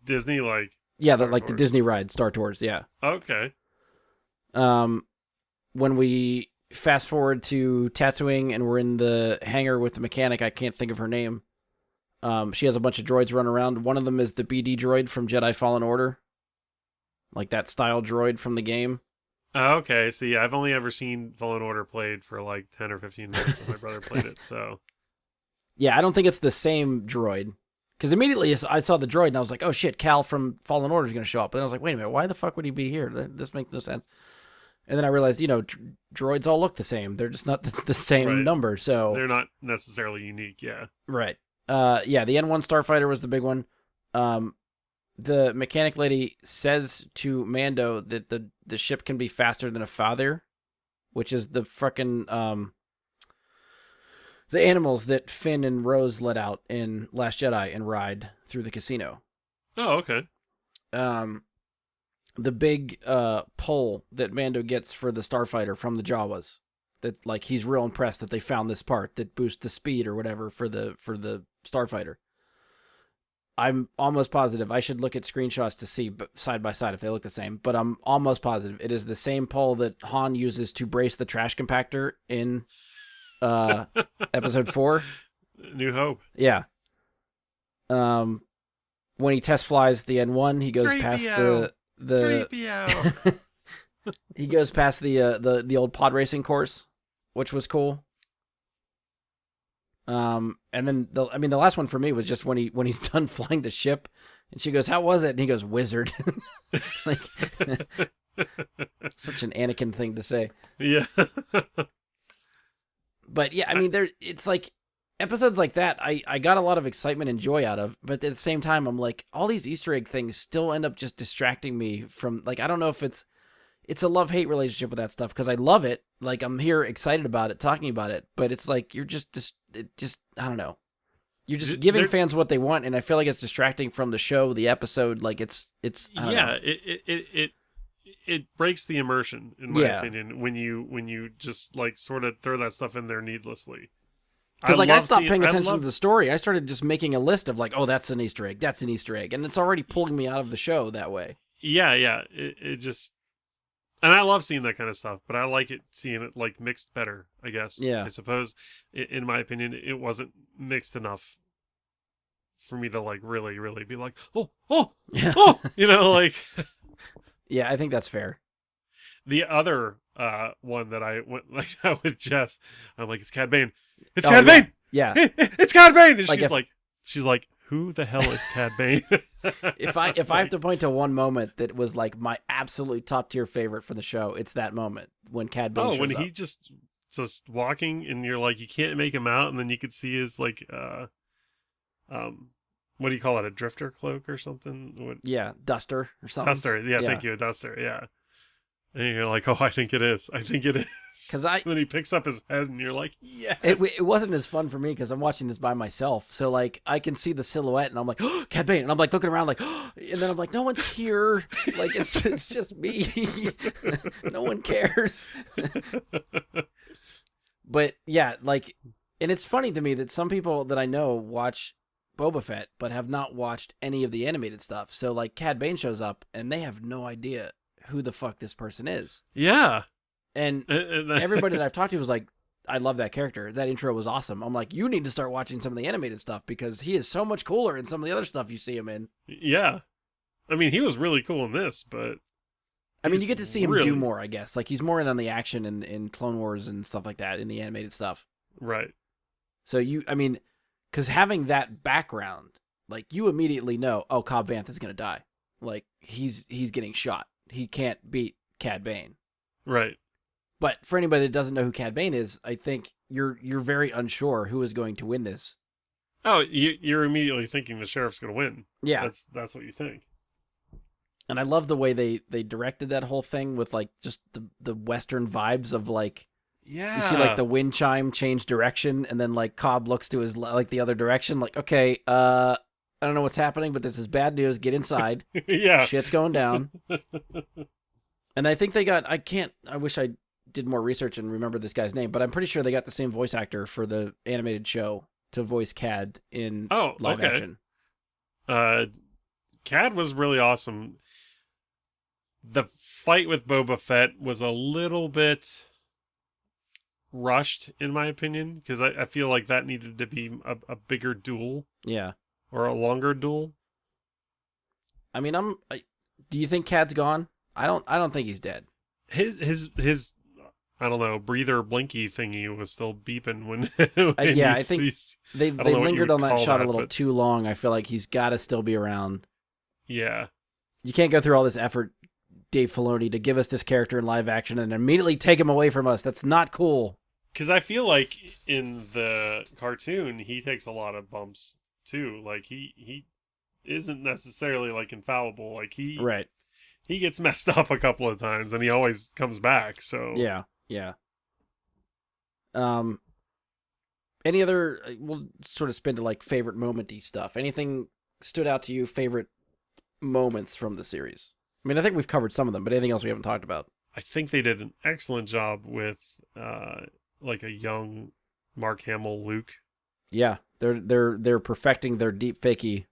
Disney, like... Yeah, Star like Tours. the Disney ride, Star Tours, yeah. Okay. When we fast forward to Tatooine and we're in the hangar with the mechanic, I can't think of her name. She has a bunch of droids run around. One of them is the BD droid from Jedi Fallen Order. Like that style droid from the game. Okay, so yeah, I've only ever seen Fallen Order played for like 10 or 15 minutes, and my brother played it, so... Yeah, I don't think it's the same droid. Because immediately I saw the droid and I was like, oh shit, Cal from Fallen Order is going to show up. And I was like, wait a minute, why the fuck would he be here? This makes no sense. And then I realized, droids all look the same. They're just not the same Right. number, so... They're not necessarily unique, yeah. Right. Yeah, the N1 Starfighter was the big one. The mechanic lady says to Mando that the ship can be faster than a father, which is the frickin' the animals that Finn and Rose let out in Last Jedi and ride through the casino. Oh, okay. The big pole that Mando gets for the Starfighter from the Jawas. That, like, he's real impressed that they found this part that boosts the speed or whatever for the Starfighter. I'm almost positive. I should look at screenshots to see side by side if they look the same, but I'm almost positive it is the same pole that Han uses to brace the trash compactor in episode 4. New Hope. Yeah. When he test flies the N1, he goes past the 3PO. he goes past the old pod racing course, which was cool. And then the last one for me was just when he's done flying the ship, and she goes, "How was it?" And he goes, "Wizard." Like, such an Anakin thing to say. Yeah. But yeah, I mean, it's like episodes like that. I got a lot of excitement and joy out of, but at the same time, I'm like, all these Easter egg things still end up just distracting me from, like, I don't know if it's a love-hate relationship with that stuff, because I love it. Like, I'm here excited about it, talking about it, but it's like you're just I don't know. You're just giving fans what they want, and I feel like it's distracting from the show, the episode. Like, it's I don't know. It breaks the immersion, in my opinion, when you just like sort of throw that stuff in there needlessly. Because like I stopped paying attention to the story. I started just making a list of like, oh, that's an Easter egg, that's an Easter egg, and it's already pulling me out of the show that way. Yeah. It just, and I love seeing that kind of stuff, but I like seeing it like mixed better, I guess. Yeah. I suppose, in my opinion, it wasn't mixed enough for me to like really, really be like, oh, like. Yeah, I think that's fair. The other one that I went like out with Jess, I'm like, it's Cad Bane. It's Cad Bane. Yeah. It's Cad Bane. And like she's like, who the hell is Cad Bane? If I have to point to one moment that was like my absolute top tier favorite for the show, it's that moment when Cad Bane shows when up. he just walking and you're like, you can't make him out, and then you could see his like what do you call it, a drifter cloak or something? Yeah, duster or something. Duster, yeah. Thank you, a duster, yeah. And you're like, oh, I think it is. Because then he picks up his head, and you're like, yes. It wasn't as fun for me because I'm watching this by myself. So like I can see the silhouette, and I'm like, oh, Cad Bane, and I'm like looking around, like, oh, and then I'm like, no one's here. Like it's just me. No one cares. But yeah, like, and it's funny to me that some people that I know watch Boba Fett but have not watched any of the animated stuff. So like Cad Bane shows up, and they have no idea who the fuck this person is. Yeah. And everybody that I've talked to was like, I love that character. That intro was awesome. I'm like, you need to start watching some of the animated stuff because he is so much cooler in some of the other stuff you see him in. Yeah. I mean, he was really cool in this, but... I mean, you get to see him do more, I guess. Like, he's more in on the action in Clone Wars and stuff like that, in the animated stuff. Right. So because having that background, like, you immediately know, oh, Cobb Vanth is going to die. Like, he's getting shot. He can't beat Cad Bane. Right. But for anybody that doesn't know who Cad Bane is, I think you're very unsure who is going to win this. Oh, you're immediately thinking the sheriff's going to win. Yeah. That's what you think. And I love the way they directed that whole thing with like just the Western vibes of like, yeah. You see like the wind chime change direction, and then like Cobb looks to his like the other direction, like, okay, I don't know what's happening, but this is bad news. Get inside. Yeah. Shit's going down. And I think I wish I did more research and remember this guy's name, but I'm pretty sure they got the same voice actor for the animated show to voice Cad in live action. Cad was really awesome. The fight with Boba Fett was a little bit rushed, in my opinion, because I feel like that needed to be a bigger duel. Yeah. Or a longer duel. I mean, do you think Cad's gone? I don't think he's dead. His I don't know, breather blinky thingy was still beeping when yeah, I think they lingered on that shot a little too long. I feel like he's got to still be around. Yeah. You can't go through all this effort, Dave Filoni, to give us this character in live action and immediately take him away from us. That's not cool. Because I feel like in the cartoon, he takes a lot of bumps too. Like he isn't necessarily like infallible. Like he gets messed up a couple of times, and he always comes back. So yeah. Any other? We'll sort of spin to like favorite momenty stuff. Anything stood out to you? Favorite moments from the series? I mean, I think we've covered some of them, but anything else we haven't talked about? I think they did an excellent job with like a young Mark Hamill Luke. Yeah, they're perfecting their deep fakey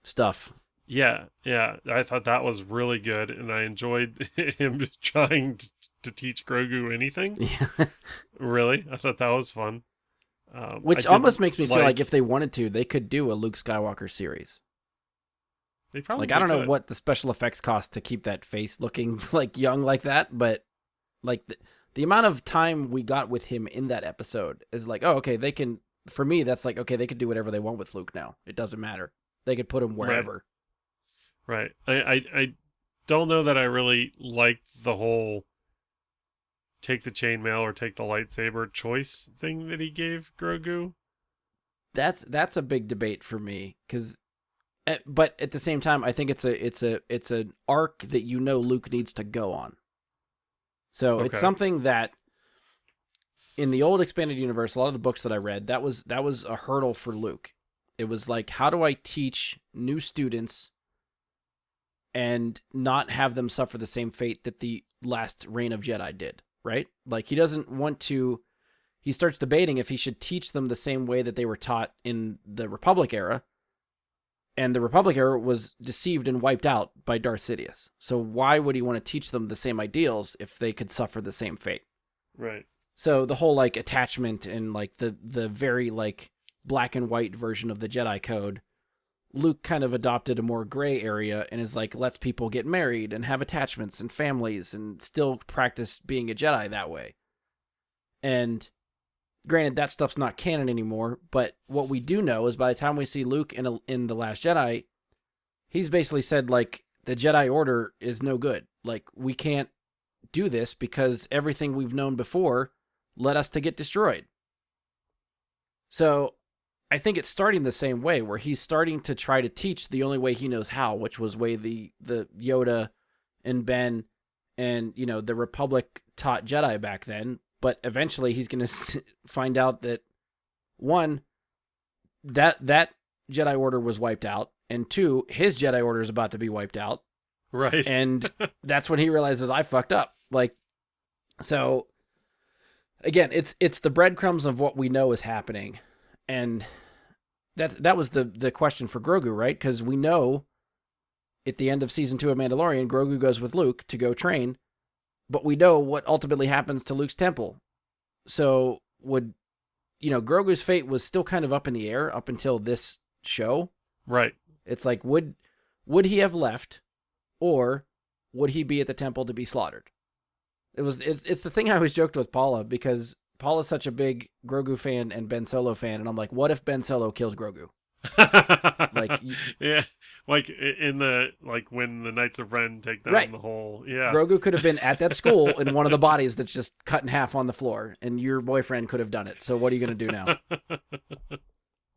stuff. Yeah, I thought that was really good, and I enjoyed him trying to teach Grogu anything. Yeah. Really, I thought that was fun. Which I almost did makes me feel like if they wanted to, they could do a Luke Skywalker series. they probably Like, I don't know could. what the special effects cost to keep that face looking like young like that, but like the amount of time we got with him in that episode is like, oh, okay, they can. For me, that's like, okay, they could do whatever they want with Luke now. It doesn't matter. They could put him wherever. Right. I don't know that I really liked the whole take the chainmail or take the lightsaber choice thing that he gave Grogu. That's a big debate for me because, but at the same time, I think it's an arc that Luke needs to go on. So Okay. it's something that in the old expanded universe, a lot of the books that I read, that was a hurdle for Luke. It was like, how do I teach new students and not have them suffer the same fate that the last reign of Jedi did, right? Like, he doesn't want to. He starts debating if he should teach them the same way that they were taught in the Republic era. And the Republic era was deceived and wiped out by Darth Sidious. So why would he want to teach them the same ideals if they could suffer the same fate? Right. So the whole like attachment and like the very like black and white version of the Jedi code, Luke kind of adopted a more gray area and is like, lets people get married and have attachments and families and still practice being a Jedi that way. And granted, that stuff's not canon anymore, but what we do know is by the time we see Luke in The Last Jedi, he's basically said, like, the Jedi Order is no good. Like, we can't do this because everything we've known before led us to get destroyed. So I think it's starting the same way, where he's starting to try to teach the only way he knows how, which was way the Yoda and Ben and, the Republic taught Jedi back then. But eventually he's going to find out that, one, that Jedi Order was wiped out, and two, his Jedi Order is about to be wiped out. Right. And that's when he realizes, I fucked up. Like, so, again, it's the breadcrumbs of what we know is happening. And that was the question for Grogu, right? Because we know at the end of Season 2 of Mandalorian, Grogu goes with Luke to go train, but we know what ultimately happens to Luke's temple. So Grogu's fate was still kind of up in the air up until this show. Right. It's like, would he have left, or would he be at the temple to be slaughtered? It's the thing I always joked with Paula, because Paula's such a big Grogu fan and Ben Solo fan, and I'm like, what if Ben Solo kills Grogu? Like, yeah, like when the Knights of Ren take down right. the whole, yeah. Grogu could have been at that school in one of the bodies that's just cut in half on the floor, and your boyfriend could have done it. So what are you going to do now?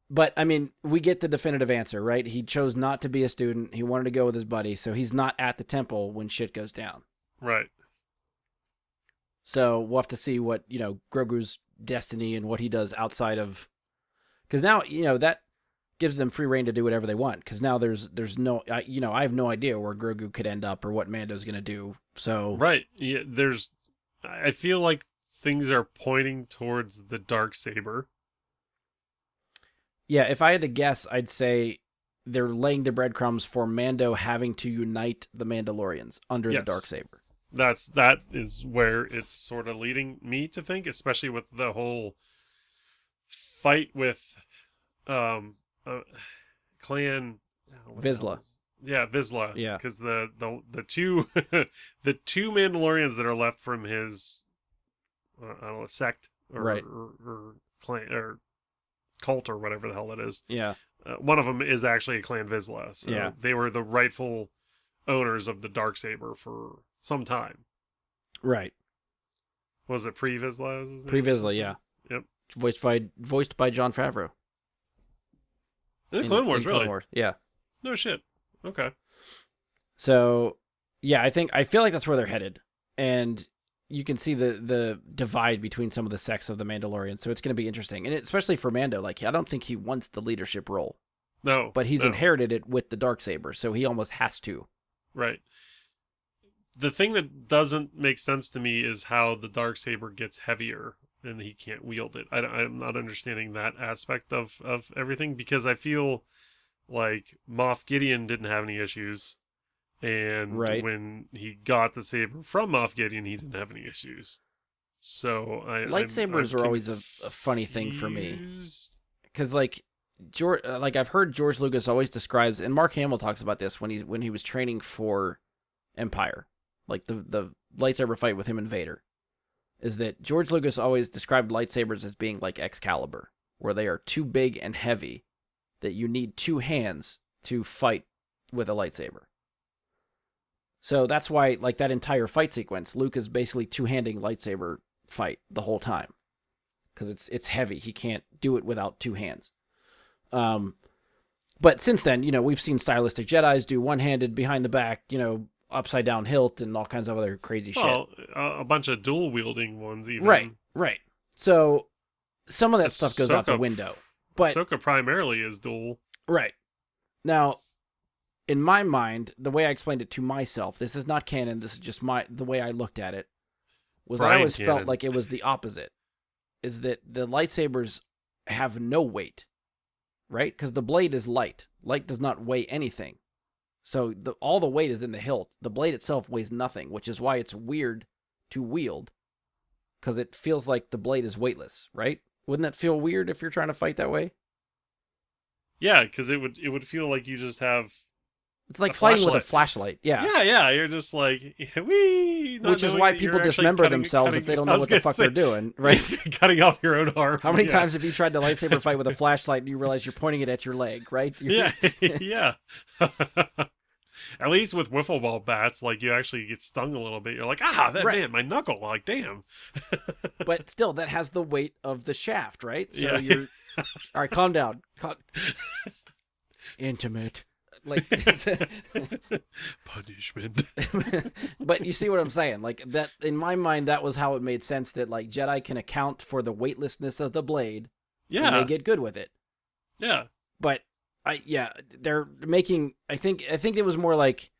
But I mean, we get the definitive answer, right? He chose not to be a student. He wanted to go with his buddy, so he's not at the temple when shit goes down. Right. So we'll have to see what, Grogu's destiny and what he does outside of, because now, that gives them free reign to do whatever they want. Because now there's no, I have no idea where Grogu could end up or what Mando's going to do. So right. Yeah. I feel like things are pointing towards the Darksaber. Yeah. If I had to guess, I'd say they're laying the breadcrumbs for Mando having to unite the Mandalorians under the Darksaber. That is where it's sort of leading me to think, especially with the whole fight with clan Vizsla. Yeah, Vizsla. Yeah, because the two the two Mandalorians that are left from his I don't know, sect or, right. or clan or cult or whatever the hell it is. Yeah, one of them is actually a clan Vizsla. So yeah. They were the rightful owners of the Darksaber for some time. Right. Was it pre-Vizsla? Pre-Vizsla, yeah. Yep. Voiced by Jon Favreau. In Clone Wars, really? Clone Wars, yeah. No shit. Okay. So, yeah, I feel like that's where they're headed. And you can see the divide between some of the sects of the Mandalorians. So it's going to be interesting. And especially for Mando, like, I don't think he wants the leadership role. No. But he's inherited it with the Darksaber, so he almost has to. Right. The thing that doesn't make sense to me is how the Darksaber gets heavier and he can't wield it. I'm not understanding that aspect of everything, because I feel like Moff Gideon didn't have any issues, and Right. when he got the saber from Moff Gideon, he didn't have any issues. So I'm Lightsabers are always a funny thing for me. confused. Because like I've heard George Lucas always describes, and Mark Hamill talks about this when he was training for Empire, like the lightsaber fight with him and Vader, is that George Lucas always described lightsabers as being like Excalibur, where they are too big and heavy that you need two hands to fight with a lightsaber. So that's why, like, that entire fight sequence, Luke is basically two-handing lightsaber fight the whole time, because it's heavy. He can't do it without two hands. But since then, we've seen stylistic Jedis do one-handed behind the back, upside down hilt and all kinds of other crazy shit. Well, a bunch of dual wielding ones even. Right. So some of that stuff goes out the Ahsoka- window. But Ahsoka primarily is dual. right. Now, in my mind, the way I explained it to myself, this is not canon, this is just the way I looked at it, was I Brian always felt canon. like it was the opposite. Is that the lightsabers have no weight, right? Because the blade is light. Light does not weigh anything. So all the weight is in the hilt. The blade itself weighs nothing, which is why it's weird to wield, because it feels like the blade is weightless, right? Wouldn't that feel weird if you're trying to fight that way? Yeah, because it would feel like you just have. It's like A fighting with a flashlight. flashlight. Yeah. Yeah. You're just like, wee. not Which is knowing why that you're people actually dismember cutting- themselves cutting- if they don't I know was what the gonna fuck say, they're doing, right? Cutting off your own arm. How many Yeah. times have you tried to lightsaber fight with a flashlight and you realize you're pointing it at your leg, right? Yeah, yeah. At least with wiffle ball bats, like you actually get stung a little bit. You're like, that Right. man, my knuckle. Like, damn. But still, that has the weight of the shaft, right? So Yeah. you're... All right, calm down. Intimate. Like... Punishment. But you see what I'm saying? Like, that, in my mind, that was how it made sense that, like, Jedi can account for the weightlessness of the blade, and Yeah, they get good with it. yeah. But they're making. I think it was more like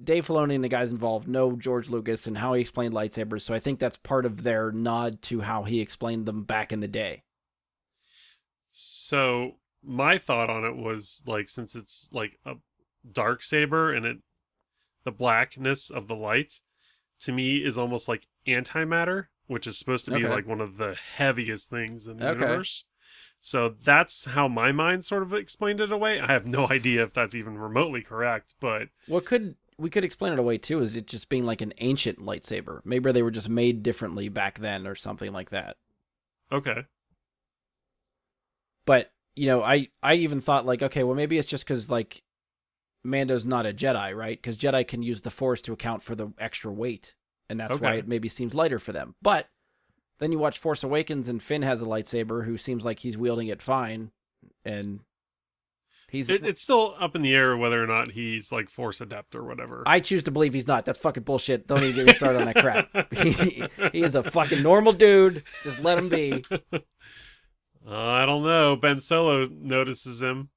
Dave Filoni and the guys involved know George Lucas and how he explained lightsabers. So I think that's part of their nod to how he explained them back in the day. So my thought on it was like, since it's like a dark saber and the blackness of the light, to me is almost like antimatter, which is supposed to be Okay. like one of the heaviest things in the Okay. universe. So that's how my mind sort of explained it away. I have no idea if that's even remotely correct, but What we could explain it away too is it just being like an ancient lightsaber. Maybe they were just made differently back then or something like that. okay. But I even thought like, okay, well maybe it's just because like Mando's not a Jedi, right? Because Jedi can use the Force to account for the extra weight, and that's why Okay. it maybe seems lighter for them. But then you watch Force Awakens, and Finn has a lightsaber who seems like he's wielding it fine, and he's. It's still up in the air whether or not he's like Force adept or whatever. I choose to believe he's not. That's fucking bullshit. Don't even get me started on that crap. He is a fucking normal dude. Just let him be. I don't know. Ben Solo notices him.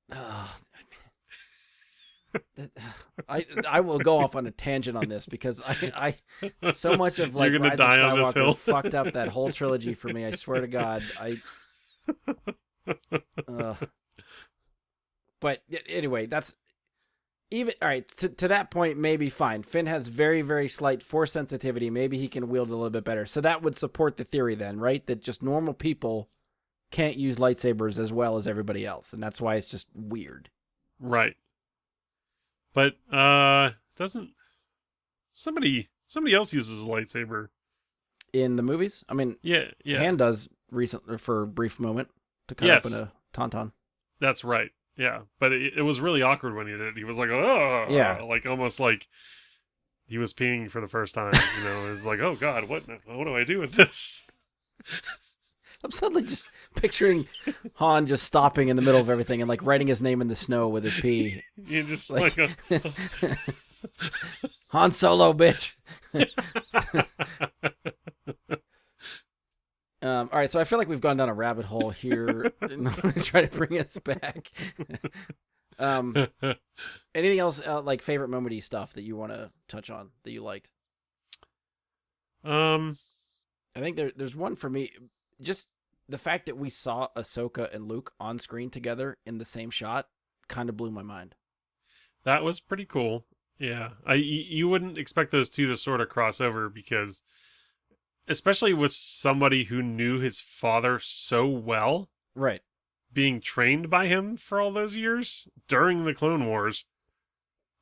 I will go off on a tangent on this because I so much of like You're gonna Rise die of on this Skywalker hill. fucked up that whole trilogy for me. I swear to God, But anyway, that's even all right. To that point, maybe fine. Finn has very very slight force sensitivity. Maybe he can wield it a little bit better. So that would support the theory then, right? That just normal people can't use lightsabers as well as everybody else, and that's why it's just weird. Right. But doesn't somebody else uses a lightsaber? In the movies, I mean, Yeah. Han does recently for a brief moment to cut Yes. open a tauntaun. That's right. Yeah. But it was really awkward when he did it. He was like, oh, Yeah. like almost like he was peeing for the first time. It was like, oh God, what do I do with this? I'm suddenly just picturing Han just stopping in the middle of everything and like writing his name in the snow with his pee. You just Like- like Han Solo, bitch. All right, so I feel like we've gone down a rabbit hole here. I'm going to try to bring us back. Anything else like favorite moment-y stuff that you want to touch on that you liked? I think there's one for me. Just the fact that we saw Ahsoka and Luke on screen together in the same shot kind of blew my mind. That was pretty cool. Yeah. You wouldn't expect those two to sort of cross over because, especially with somebody who knew his father so well, Right. being trained by him for all those years during the Clone Wars,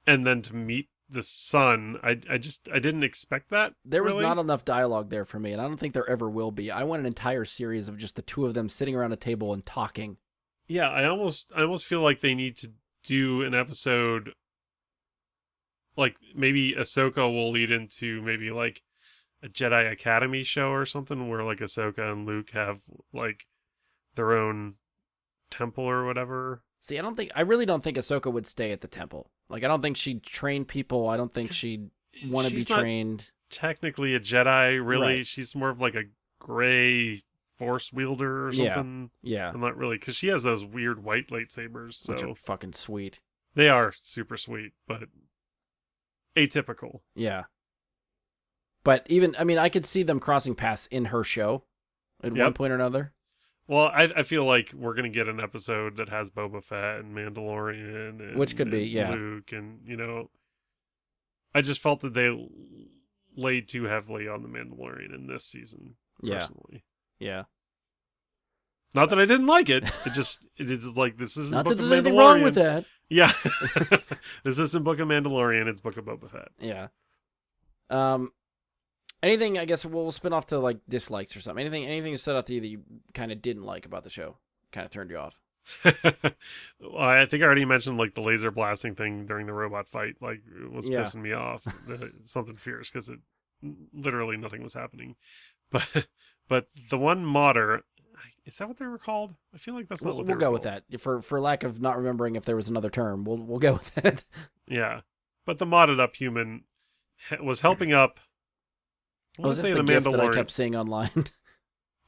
and then to meet the son, I didn't expect that. There was really. not enough dialogue there for me, and I don't think there ever will be. I want an entire series of just the two of them sitting around a table and talking. Yeah, I almost feel like they need to do an episode, like maybe Ahsoka will lead into maybe like a Jedi Academy show or something where like Ahsoka and Luke have like their own temple or whatever. See, I really don't think Ahsoka would stay at the temple. Like, I don't think she'd train people. I don't think she'd want to be She's not trained. technically a Jedi, really. Right. She's more of like a gray force wielder or something. Yeah. I'm not really, because she has those weird white lightsabers, so Which are fucking sweet. they are super sweet, but atypical. Yeah. But even, I mean, I could see them crossing paths in her show at one point or another. Well, I feel like we're going to get an episode that has Boba Fett and Mandalorian. And, Which could be, and yeah. Luke, and, I just felt that they laid too heavily on the Mandalorian in this season, personally. Yeah. Not that I didn't like it. It is like, this isn't Not Book that of there's Mandalorian. anything wrong with that. Yeah. This isn't Book of Mandalorian, it's Book of Boba Fett. Yeah. Anything, I guess we'll spin off to like dislikes or something. Anything that stood out to you that you kind of didn't like about the show, kind of turned you off. Well, I think I already mentioned like the laser blasting thing during the robot fight. Like, it was pissing me off. Something fierce because it literally nothing was happening. But the one modder, is that what they were called? I feel like that's not what they We'll were go called. with that. For lack of not remembering if there was another term, we'll go with that. Yeah, but the modded up human was helping up. Was this the GIF that I kept seeing online?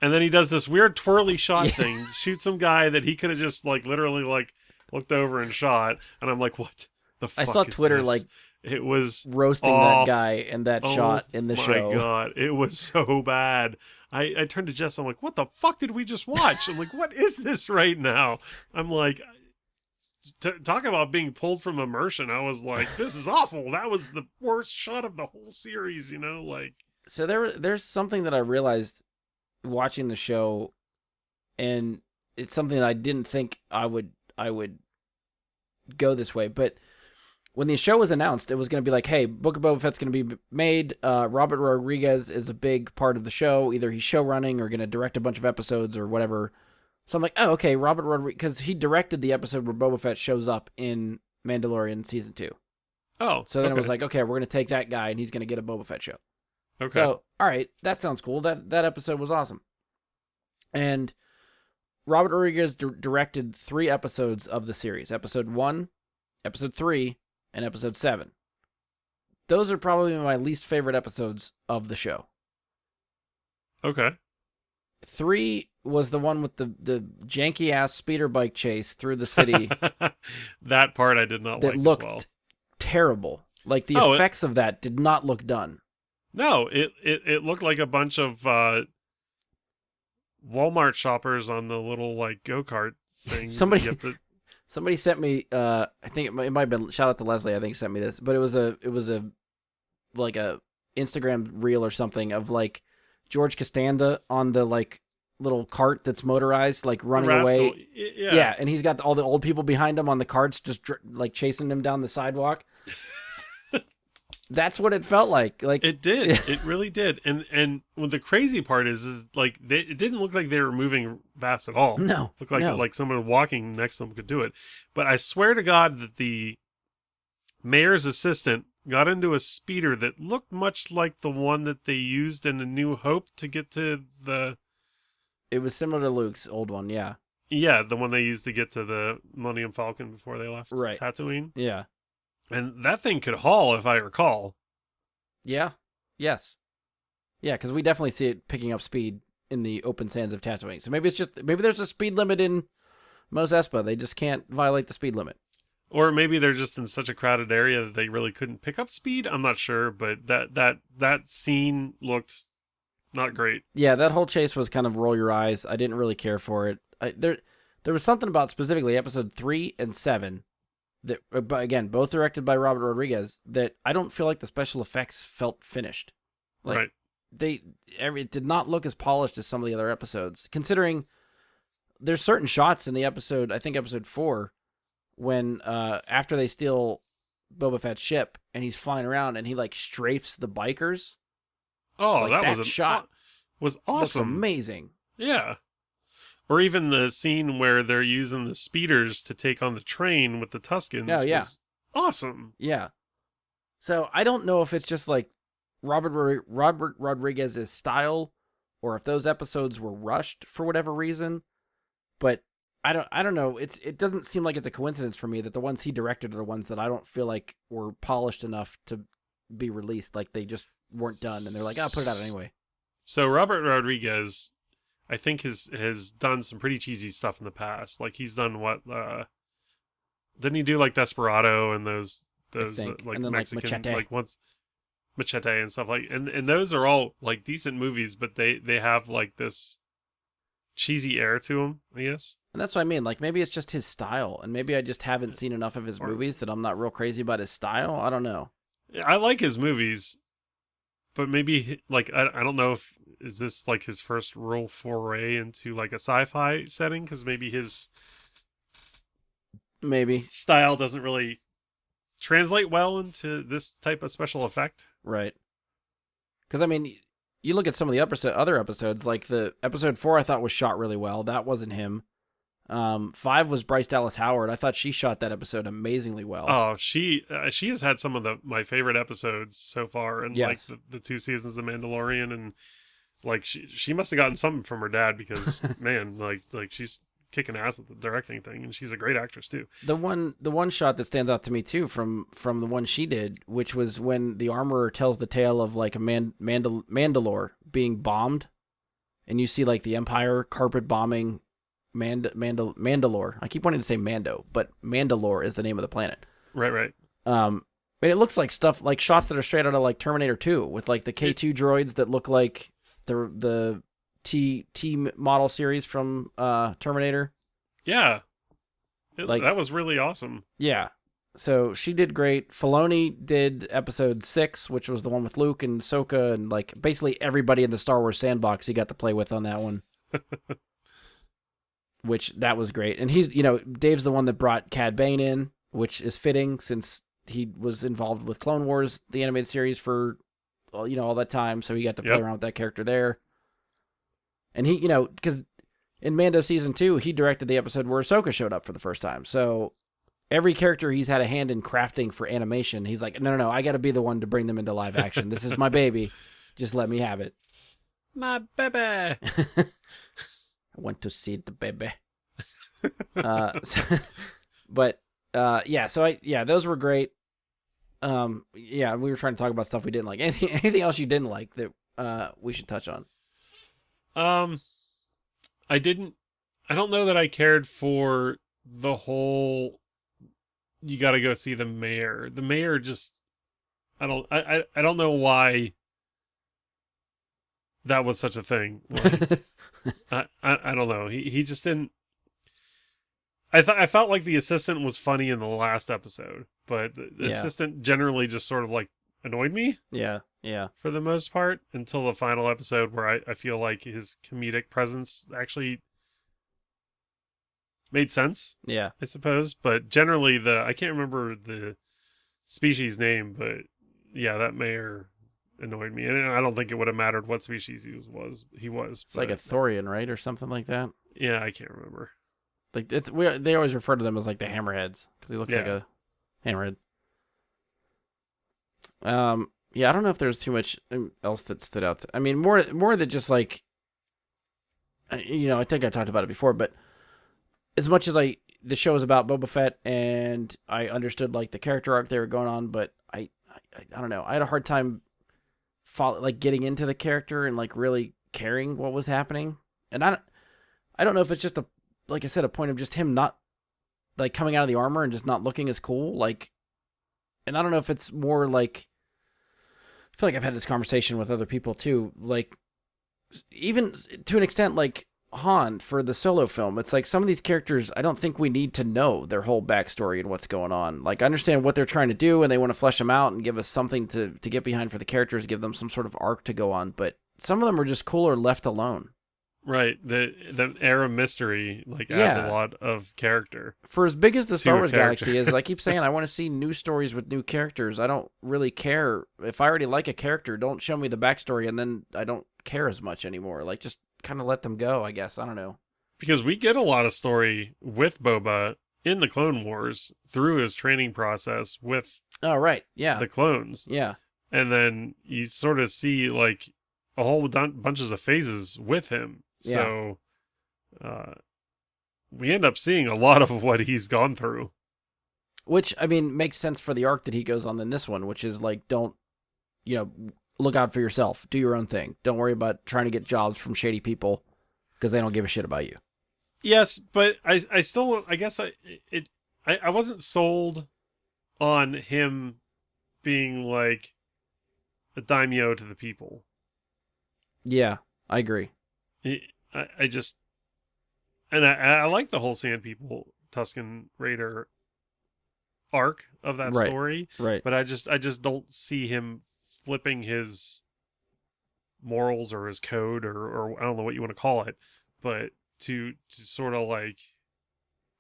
And then he does this weird twirly shot Yeah. thing, shoots some guy that he could have just like literally like looked over and shot. And I'm like, what the fuck? I saw is Twitter this? like it was roasting off. that guy and that shot in the show. Oh my god, it was so bad. I turned to Jess. I'm like, what the fuck did we just watch? I'm like, what is this right now? I'm like, talk about being pulled from immersion. I was like, this is awful. That was the worst shot of the whole series. Like. So there's something that I realized watching the show, and it's something that I didn't think I would go this way. But when the show was announced, it was going to be like, hey, Book of Boba Fett's going to be made. Robert Rodriguez is a big part of the show. Either he's show running or going to direct a bunch of episodes or whatever. So I'm like, oh, okay, Robert Rodriguez, because he directed the episode where Boba Fett shows up in Mandalorian season 2. Oh, so then okay. it was like, okay, we're going to take that guy and he's going to get a Boba Fett show. Okay. So, all right, that sounds cool. That episode was awesome. And Robert Rodriguez directed 3 episodes of the series. Episode 1, Episode 3, and Episode 7. Those are probably my least favorite episodes of the show. Okay. 3 was the one with the janky-ass speeder bike chase through the city. That part I did not like that looked as well. terrible. Like, the effects of that did not look done. No, it looked like a bunch of Walmart shoppers on the little like go-kart thing. Somebody sent me. I think it might have been. Shout out to Leslie. I think sent me this, but it was a like a Instagram reel or something of like George Costanza on the like little cart that's motorized, like running away. Yeah, and he's got all the old people behind him on the carts, just like chasing him down the sidewalk. That's what it felt like. Like it did. It really did. And what the crazy part is like it didn't look like they were moving fast at all. No, it looked no. like someone walking next to them could do it. But I swear to God that the mayor's assistant got into a speeder that looked much like the one that they used in A New Hope to get to the. It was similar to Luke's old one, yeah. Yeah, the one they used to get to the Millennium Falcon before they left Right. Tatooine. Yeah. And that thing could haul, if I recall. Yeah. Yes. Yeah, because we definitely see it picking up speed in the open sands of Tatooine. So maybe there's a speed limit in Mos Espa. They just can't violate the speed limit. Or maybe they're just in such a crowded area that they really couldn't pick up speed. I'm not sure, but that scene looked not great. Yeah, that whole chase was kind of roll your eyes. I didn't really care for it. There There was something about specifically episode 3 and 7 that, but again, both directed by Robert Rodriguez, that I don't feel like the special effects felt finished. Like, Right. It did not look as polished as some of the other episodes, considering there's certain shots in the episode, I think episode 4, when after they steal Boba Fett's ship and he's flying around and he like strafes the bikers. Oh, Like, that that was shot was looks awesome. amazing. Yeah. Or even the scene where they're using the speeders to take on the train with the Tuskens. Oh, yeah. Was awesome. Yeah. So I don't know if it's just like Robert Rodriguez's style, or if those episodes were rushed for whatever reason. But I don't know. It doesn't seem like it's a coincidence for me that the ones he directed are the ones that I don't feel like were polished enough to be released. Like they just weren't done, and they're like, "I'll put it out anyway." So Robert Rodriguez, I think has done some pretty cheesy stuff in the past. Like he's done what didn't he do like Desperado and those think. like And then, like, Mexican Machete. like once Machete and stuff like and those are all like decent movies, but they have like this cheesy air to them, I guess. And that's what I mean. Like maybe it's just his style, and maybe I just haven't seen enough of his movies that I'm not real crazy about his style. I don't know. I like his movies, but maybe like I don't know if is this like his first real foray into like a sci-fi setting, because maybe his Maybe. style doesn't really translate well into this type of special effect. Right. Because, I mean, you look at some of the other episodes, like the episode 4 I thought was shot really well. That wasn't him. 5 was Bryce Dallas Howard. I thought she shot that episode amazingly well. Oh, she has had some of my favorite episodes so far, and Yes. like the 2 seasons of Mandalorian, and like she must have gotten something from her dad, because man, like she's kicking ass at the directing thing, and she's a great actress too. The one shot that stands out to me too from the one she did, which was when the armorer tells the tale of like a Mandalore being bombed, and you see like the Empire carpet bombing Mandalore. I keep wanting to say Mando, but Mandalore is the name of the planet. Right. And it looks like stuff like shots that are straight out of like Terminator 2 with like the K2 droids that look like the T model series from Terminator. Yeah, Like- that was really awesome. Yeah. So she did great. Filoni did episode 6, which was the one with Luke and Ahsoka, and like basically everybody in the Star Wars sandbox he got to play with on that one. Which that was great. And he's, Dave's the one that brought Cad Bane in, which is fitting since he was involved with Clone Wars, the animated series, for all that time. So he got to play Yep. around with that character there. And he, because in Mando season 2, he directed the episode where Ahsoka showed up for the first time. So every character he's had a hand in crafting for animation, he's like, no, I got to be the one to bring them into live action. This is my baby. Just let me have it. My baby. I want to see the baby. Those were great. We were trying to talk about stuff we didn't like. Anything else you didn't like that we should touch on? I don't know that I cared for the whole you got to go see the mayor. The mayor just I don't know why that was such a thing. Like, I don't know. He just didn't. I felt like the assistant was funny in the last episode, but the assistant generally just sort of like annoyed me. Yeah. For the most part, until the final episode where I feel like his comedic presence actually made sense. Yeah. I suppose. But generally I can't remember the species name, but yeah, that mayor annoyed me. And I don't think it would have mattered what species he was. It's like a Thorian, right? Or something like that. Yeah, I can't remember. Like they always refer to them as like the hammerheads because he looks like a hammerhead. I don't know if there's too much else that stood out. I mean, more than just like, I think I talked about it before, but as much as the show is about Boba Fett and I understood like the character arc they were going on, but I don't know. I had a hard time getting into the character and like really caring what was happening. And I don't know if it's just like I said, a point of just him not like coming out of the armor and just not looking as cool. Like, and I don't know if it's more like, I feel like I've had this conversation with other people too. Like, even to an extent, like Han for the Solo film. It's like some of these characters, I don't think we need to know their whole backstory and what's going on. Like, I understand what they're trying to do, and they want to flesh them out and give us something to get behind for the characters, give them some sort of arc to go on. But some of them are just cooler left alone. Right. The era mystery adds a lot of character. For as big as the Star Wars character. galaxy is, I keep saying I want to see new stories with new characters. I don't really care. If I already like a character, don't show me the backstory and then I don't care as much anymore. Like, just kind of let them go, I guess. I don't know. Because we get a lot of story with Boba in the Clone Wars through his training process with Oh, right. Yeah. the clones. Yeah. And then you sort of see like a whole bunches of phases with him. Yeah. So we end up seeing a lot of what he's gone through. Which, I mean, makes sense for the arc that he goes on in this one, which is like, don't, look out for yourself. Do your own thing. Don't worry about trying to get jobs from shady people because they don't give a shit about you. Yes, but I still, I guess I wasn't sold on him being like a daimyo to the people. Yeah, I agree. I just, and I like the whole Sand People Tusken Raider arc of that Right, story, right. but I just don't see him flipping his morals or his code or I don't know what you want to call it, but to sort of like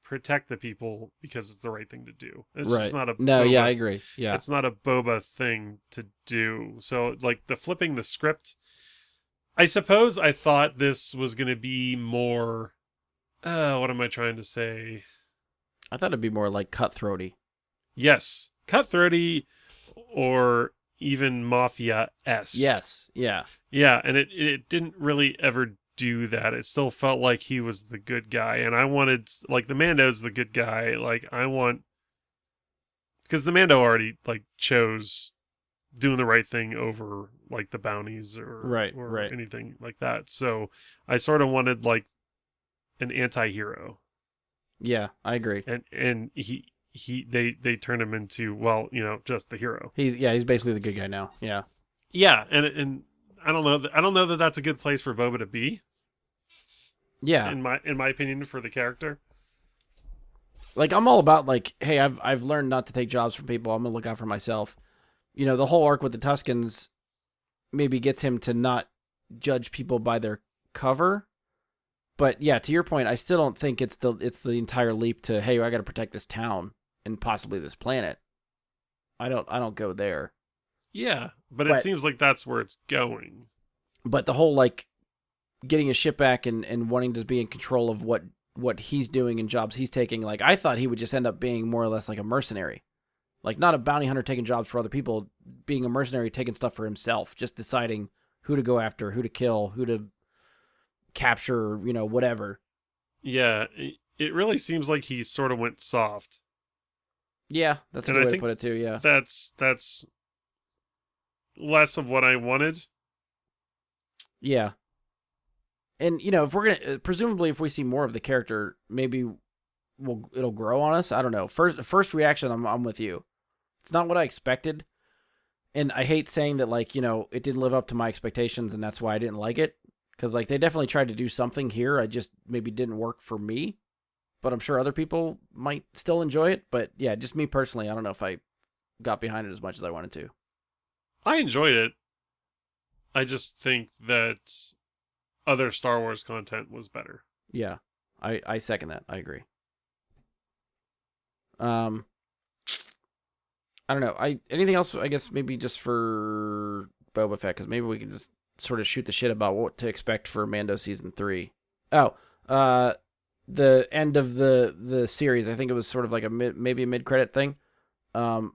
protect the people because it's the right thing to do. It's Right. just not a No, Boba, yeah, I agree. Yeah. it's not a Boba thing to do. So like the flipping the script, I suppose I thought this was going to be more what am I trying to say? I thought it'd be more like cutthroaty. Yes, cutthroaty or even mafia-esque. Yes. Yeah. Yeah, and it didn't really ever do that. It still felt like he was the good guy, and I wanted, like, the Mando's the good guy. Like, I want, because the Mando already like chose doing the right thing over like the bounties or Right. anything like that. So I sort of wanted like an anti-hero, Yeah, I agree. and they turned him into, well, just the hero. He's basically the good guy now. Yeah. Yeah, and I don't know that that's a good place for Boba to be. Yeah. In my opinion, for the character. Like, I'm all about, like, hey, I've learned not to take jobs from people. I'm gonna look out for myself. The whole arc with the Tuskens maybe gets him to not judge people by their cover. But yeah, to your point, I still don't think it's the entire leap to, hey, I got to protect this town and possibly this planet. I don't go there. Yeah, but it seems like that's where it's going. But the whole, like, getting his ship back and wanting to be in control of what he's doing and jobs he's taking, like, I thought he would just end up being more or less like a mercenary. Like, not a bounty hunter taking jobs for other people, being a mercenary taking stuff for himself, just deciding who to go after, who to kill, who to capture, whatever. Yeah, it really seems like he sort of went soft. Yeah, that's a And good I way to think put it too, yeah. That's less of what I wanted. Yeah. And, if we're going to, presumably if we see more of the character, maybe it'll grow on us. I don't know. First reaction, I'm with you. It's not what I expected. And I hate saying that, like, it didn't live up to my expectations and that's why I didn't like it. Because, like, they definitely tried to do something here. I just maybe didn't work for me. But I'm sure other people might still enjoy it. But, yeah, just me personally, I don't know if I got behind it as much as I wanted to. I enjoyed it. I just think that other Star Wars content was better. Yeah, I second that. I agree. I don't know. Anything else? I guess maybe just for Boba Fett, because maybe we can just sort of shoot the shit about what to expect for Mando season 3. Oh, the end of the series. I think it was sort of like maybe a mid-credit thing. I'm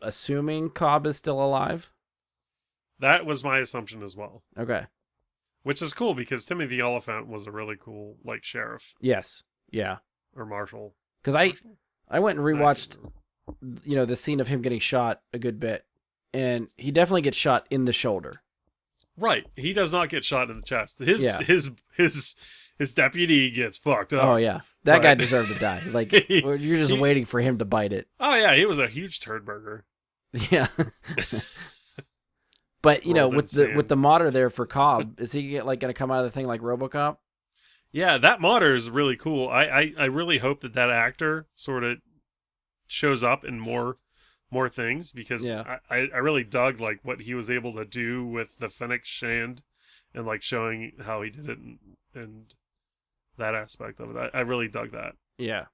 assuming Cobb is still alive. That was my assumption as well. Okay. Which is cool because Timothy the Oliphant was a really cool like sheriff Yes. Yeah. or marshal. Because I went and rewatched, the scene of him getting shot a good bit, and he definitely gets shot in the shoulder. Right. He does not get shot in the chest. His deputy gets fucked up. Oh yeah, that guy deserved to die. Like, you're just waiting for him to bite it. Oh yeah, he was a huge turd burger. Yeah. But Rolled in with sand. the modder there for Cobb, is he going to come out of the thing like RoboCop? Yeah, that modder is really cool. I really hope that actor sort of shows up in more things, because Yeah. I really dug like what he was able to do with the Fennec Shand, and like showing how he did it, and that aspect of it. I really dug that. Yeah.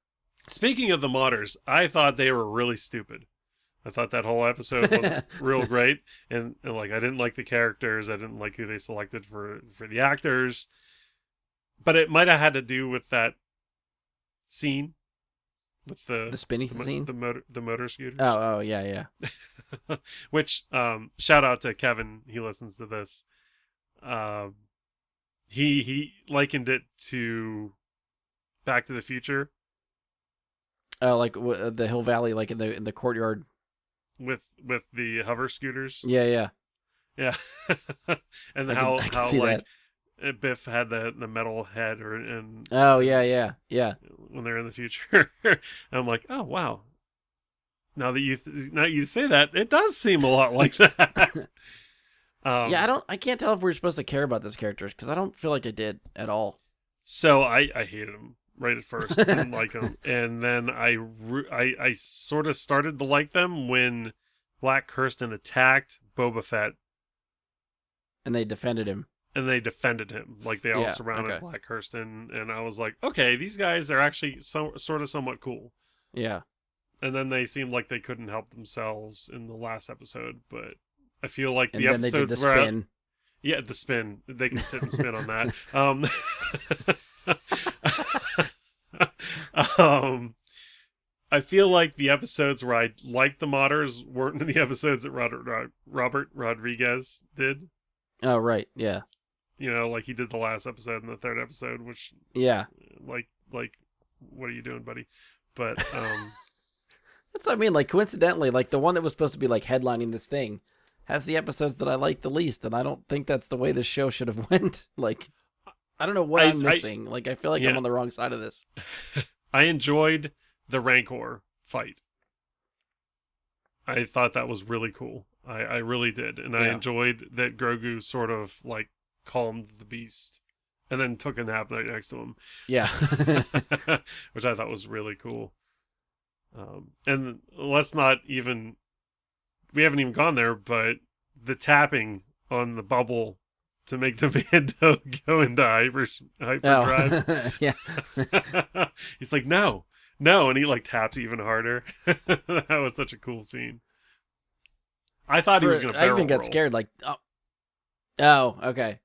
Speaking of the modders, I thought they were really stupid. I thought that whole episode wasn't real great, and like I didn't like the characters. I didn't like who they selected for the actors, but it might have had to do with that scene with The spinny scene? the motor scooters. Oh, yeah. Which shout out to Kevin, he listens to this. He likened it to Back to the Future Oh, like the Hill Valley, like in the courtyard. with the hover scooters. Yeah. Yeah. And I how can see like that. Biff had the metal head, and Oh, yeah. when they're in the future. I'm like, oh wow. Now that you say that, it does seem a lot like that. Yeah, I can't tell if we're supposed to care about those characters, because I don't feel like I did at all. So I hated him right at first. Didn't like him, and then I sort of started to like them when Black Kirsten attacked Boba Fett, And they defended him. and they defended him. Like they all Yeah, surrounded okay. Black Kirsten, and I was like, okay, these guys are actually sort of somewhat cool. Yeah. And then they seemed like they couldn't help themselves in the last episode, but I feel like And the then they did the episodes where spin. yeah, the spin. They can sit and spin on that. I feel like the episodes where I liked the modders weren't the episodes that Robert Rodriguez did. Oh, right. Yeah. You know, like he did the last episode and the third episode, which Yeah. like what are you doing, buddy? But That's what I mean. Like, coincidentally, like the one that was supposed to be like headlining this thing has the episodes that I like the least, and I don't think that's the way this show should have went. Like, I don't know what I'm missing. Like, I feel like I'm on the wrong side of this. I enjoyed the Rancor fight. I thought that was really cool. I really did. And I enjoyed that Grogu sort of like calmed the beast and then took a nap right next to him. Yeah. Which I thought was really cool. And let's not even, we haven't even gone there, but the tapping on the bubble to make the Mando go into hyperdrive. Yeah. He's like, no, and he like taps even harder. That was such a cool scene. I thought he was going to barrel I even got roll. scared. Like, oh, okay.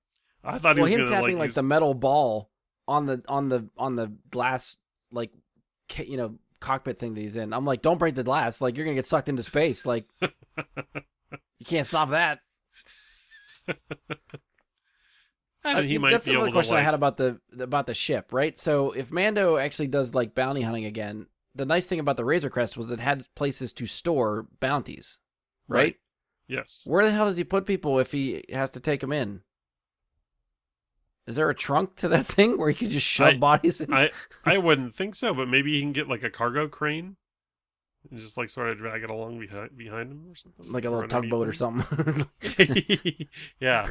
I thought he was going to tapping like the metal ball on the glass, like, cockpit thing that he's in. I'm like, don't break the glass. Like, you're gonna get sucked into space. Like, you can't stop that. He might that's be another able question to, I had about the ship, right? So if Mando actually does like bounty hunting again, the nice thing about the Razor Crest was it had places to store bounties, right? Yes. Where the hell does he put people if he has to take them in? Is there a trunk to that thing where he could just shove bodies in? I wouldn't think so, but maybe he can get like a cargo crane and just like sort of drag it along behind him or something. Like a little tugboat or something. Yeah.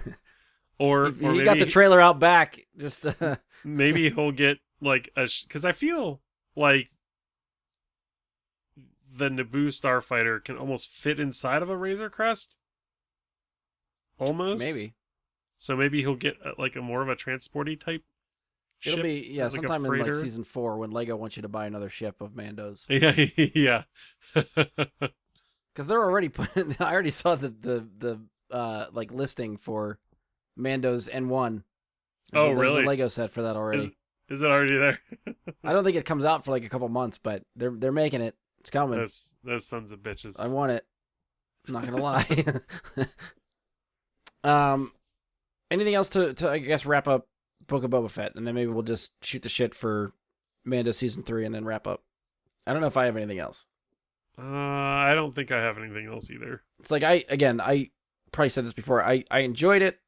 Or he maybe got the trailer out back. Just maybe he'll get like because I feel like the Naboo starfighter can almost fit inside of a Razor Crest. Almost. Maybe. So maybe he'll get like a more of a transporty type ship. It'll be like sometime in like season 4 when Lego wants you to buy another ship of Mandos. Yeah. Because they're already putting. I already saw the like listing for Mando's N1. There's really? a Lego set for that already. Is it already there? I don't think it comes out for like a couple months, but they're making it. It's coming. Those sons of bitches. I want it. I'm not gonna lie. Anything else to I guess wrap up Book of Boba Fett, and then maybe we'll just shoot the shit for Mando season 3 and then wrap up. I don't know if I have anything else. I don't think I have anything else either. It's like I probably said this before. I enjoyed it.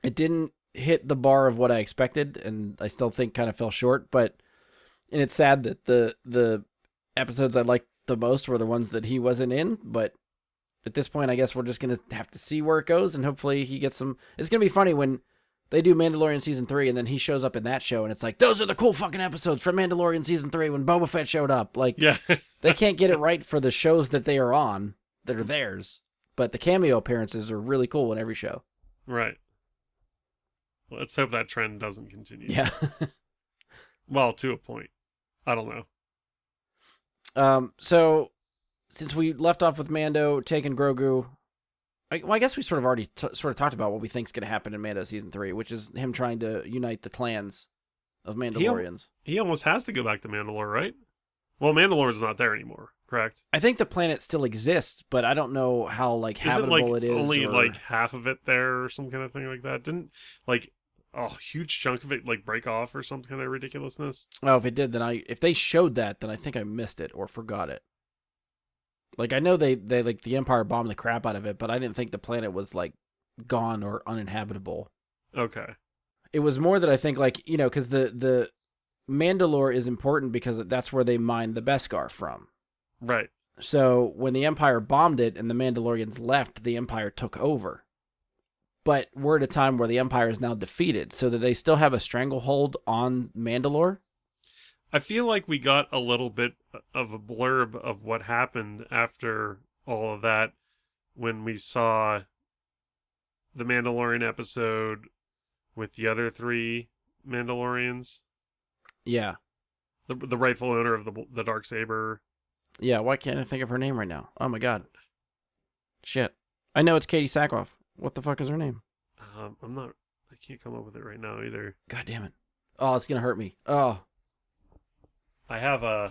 It didn't hit the bar of what I expected, and I still think kind of fell short. And it's sad that the episodes I liked the most were the ones that he wasn't in. But at this point, I guess we're just gonna have to see where it goes, and hopefully he gets some. It's gonna be funny when They do Mandalorian season 3, and then he shows up in that show, and it's like, those are the cool fucking episodes from Mandalorian season 3 when Boba Fett showed up. Like, Yeah. they can't get it right for the shows that they are on that are theirs, but the cameo appearances are really cool in every show. Right. Let's hope that trend doesn't continue. Yeah. Well, to a point. I don't know. So, since we left off with Mando taking Grogu, I guess we sort of already sort of talked about what we think is going to happen in Mando season 3, which is him trying to unite the clans of Mandalorians. He almost has to go back to Mandalore, right? Well, Mandalore's not there anymore, correct? I think the planet still exists, but I don't know how like habitable it is. Only or... like half of it there, or some kind of thing like that. Didn't like a huge chunk of it like break off or some kind of ridiculousness? Well, if it did, then if they showed that, then I think I missed it or forgot it. Like, I know they like the Empire bombed the crap out of it, but I didn't think the planet was like gone or uninhabitable. Okay. It was more that I think, like, you know, because the Mandalore is important because that's where they mined the Beskar from. Right. So when the Empire bombed it and the Mandalorians left, the Empire took over. But we're at a time where the Empire is now defeated, so that they still have a stranglehold on Mandalore. I feel like we got a little bit of a blurb of what happened after all of that when we saw the Mandalorian episode with the other 3 Mandalorians. Yeah. The rightful owner of the Darksaber. Yeah, why can't I think of her name right now? Oh my god. Shit. I know it's Katie Sackhoff. What the fuck is her name? I can't come up with it right now either. God damn it. Oh, it's gonna hurt me. Oh. I have a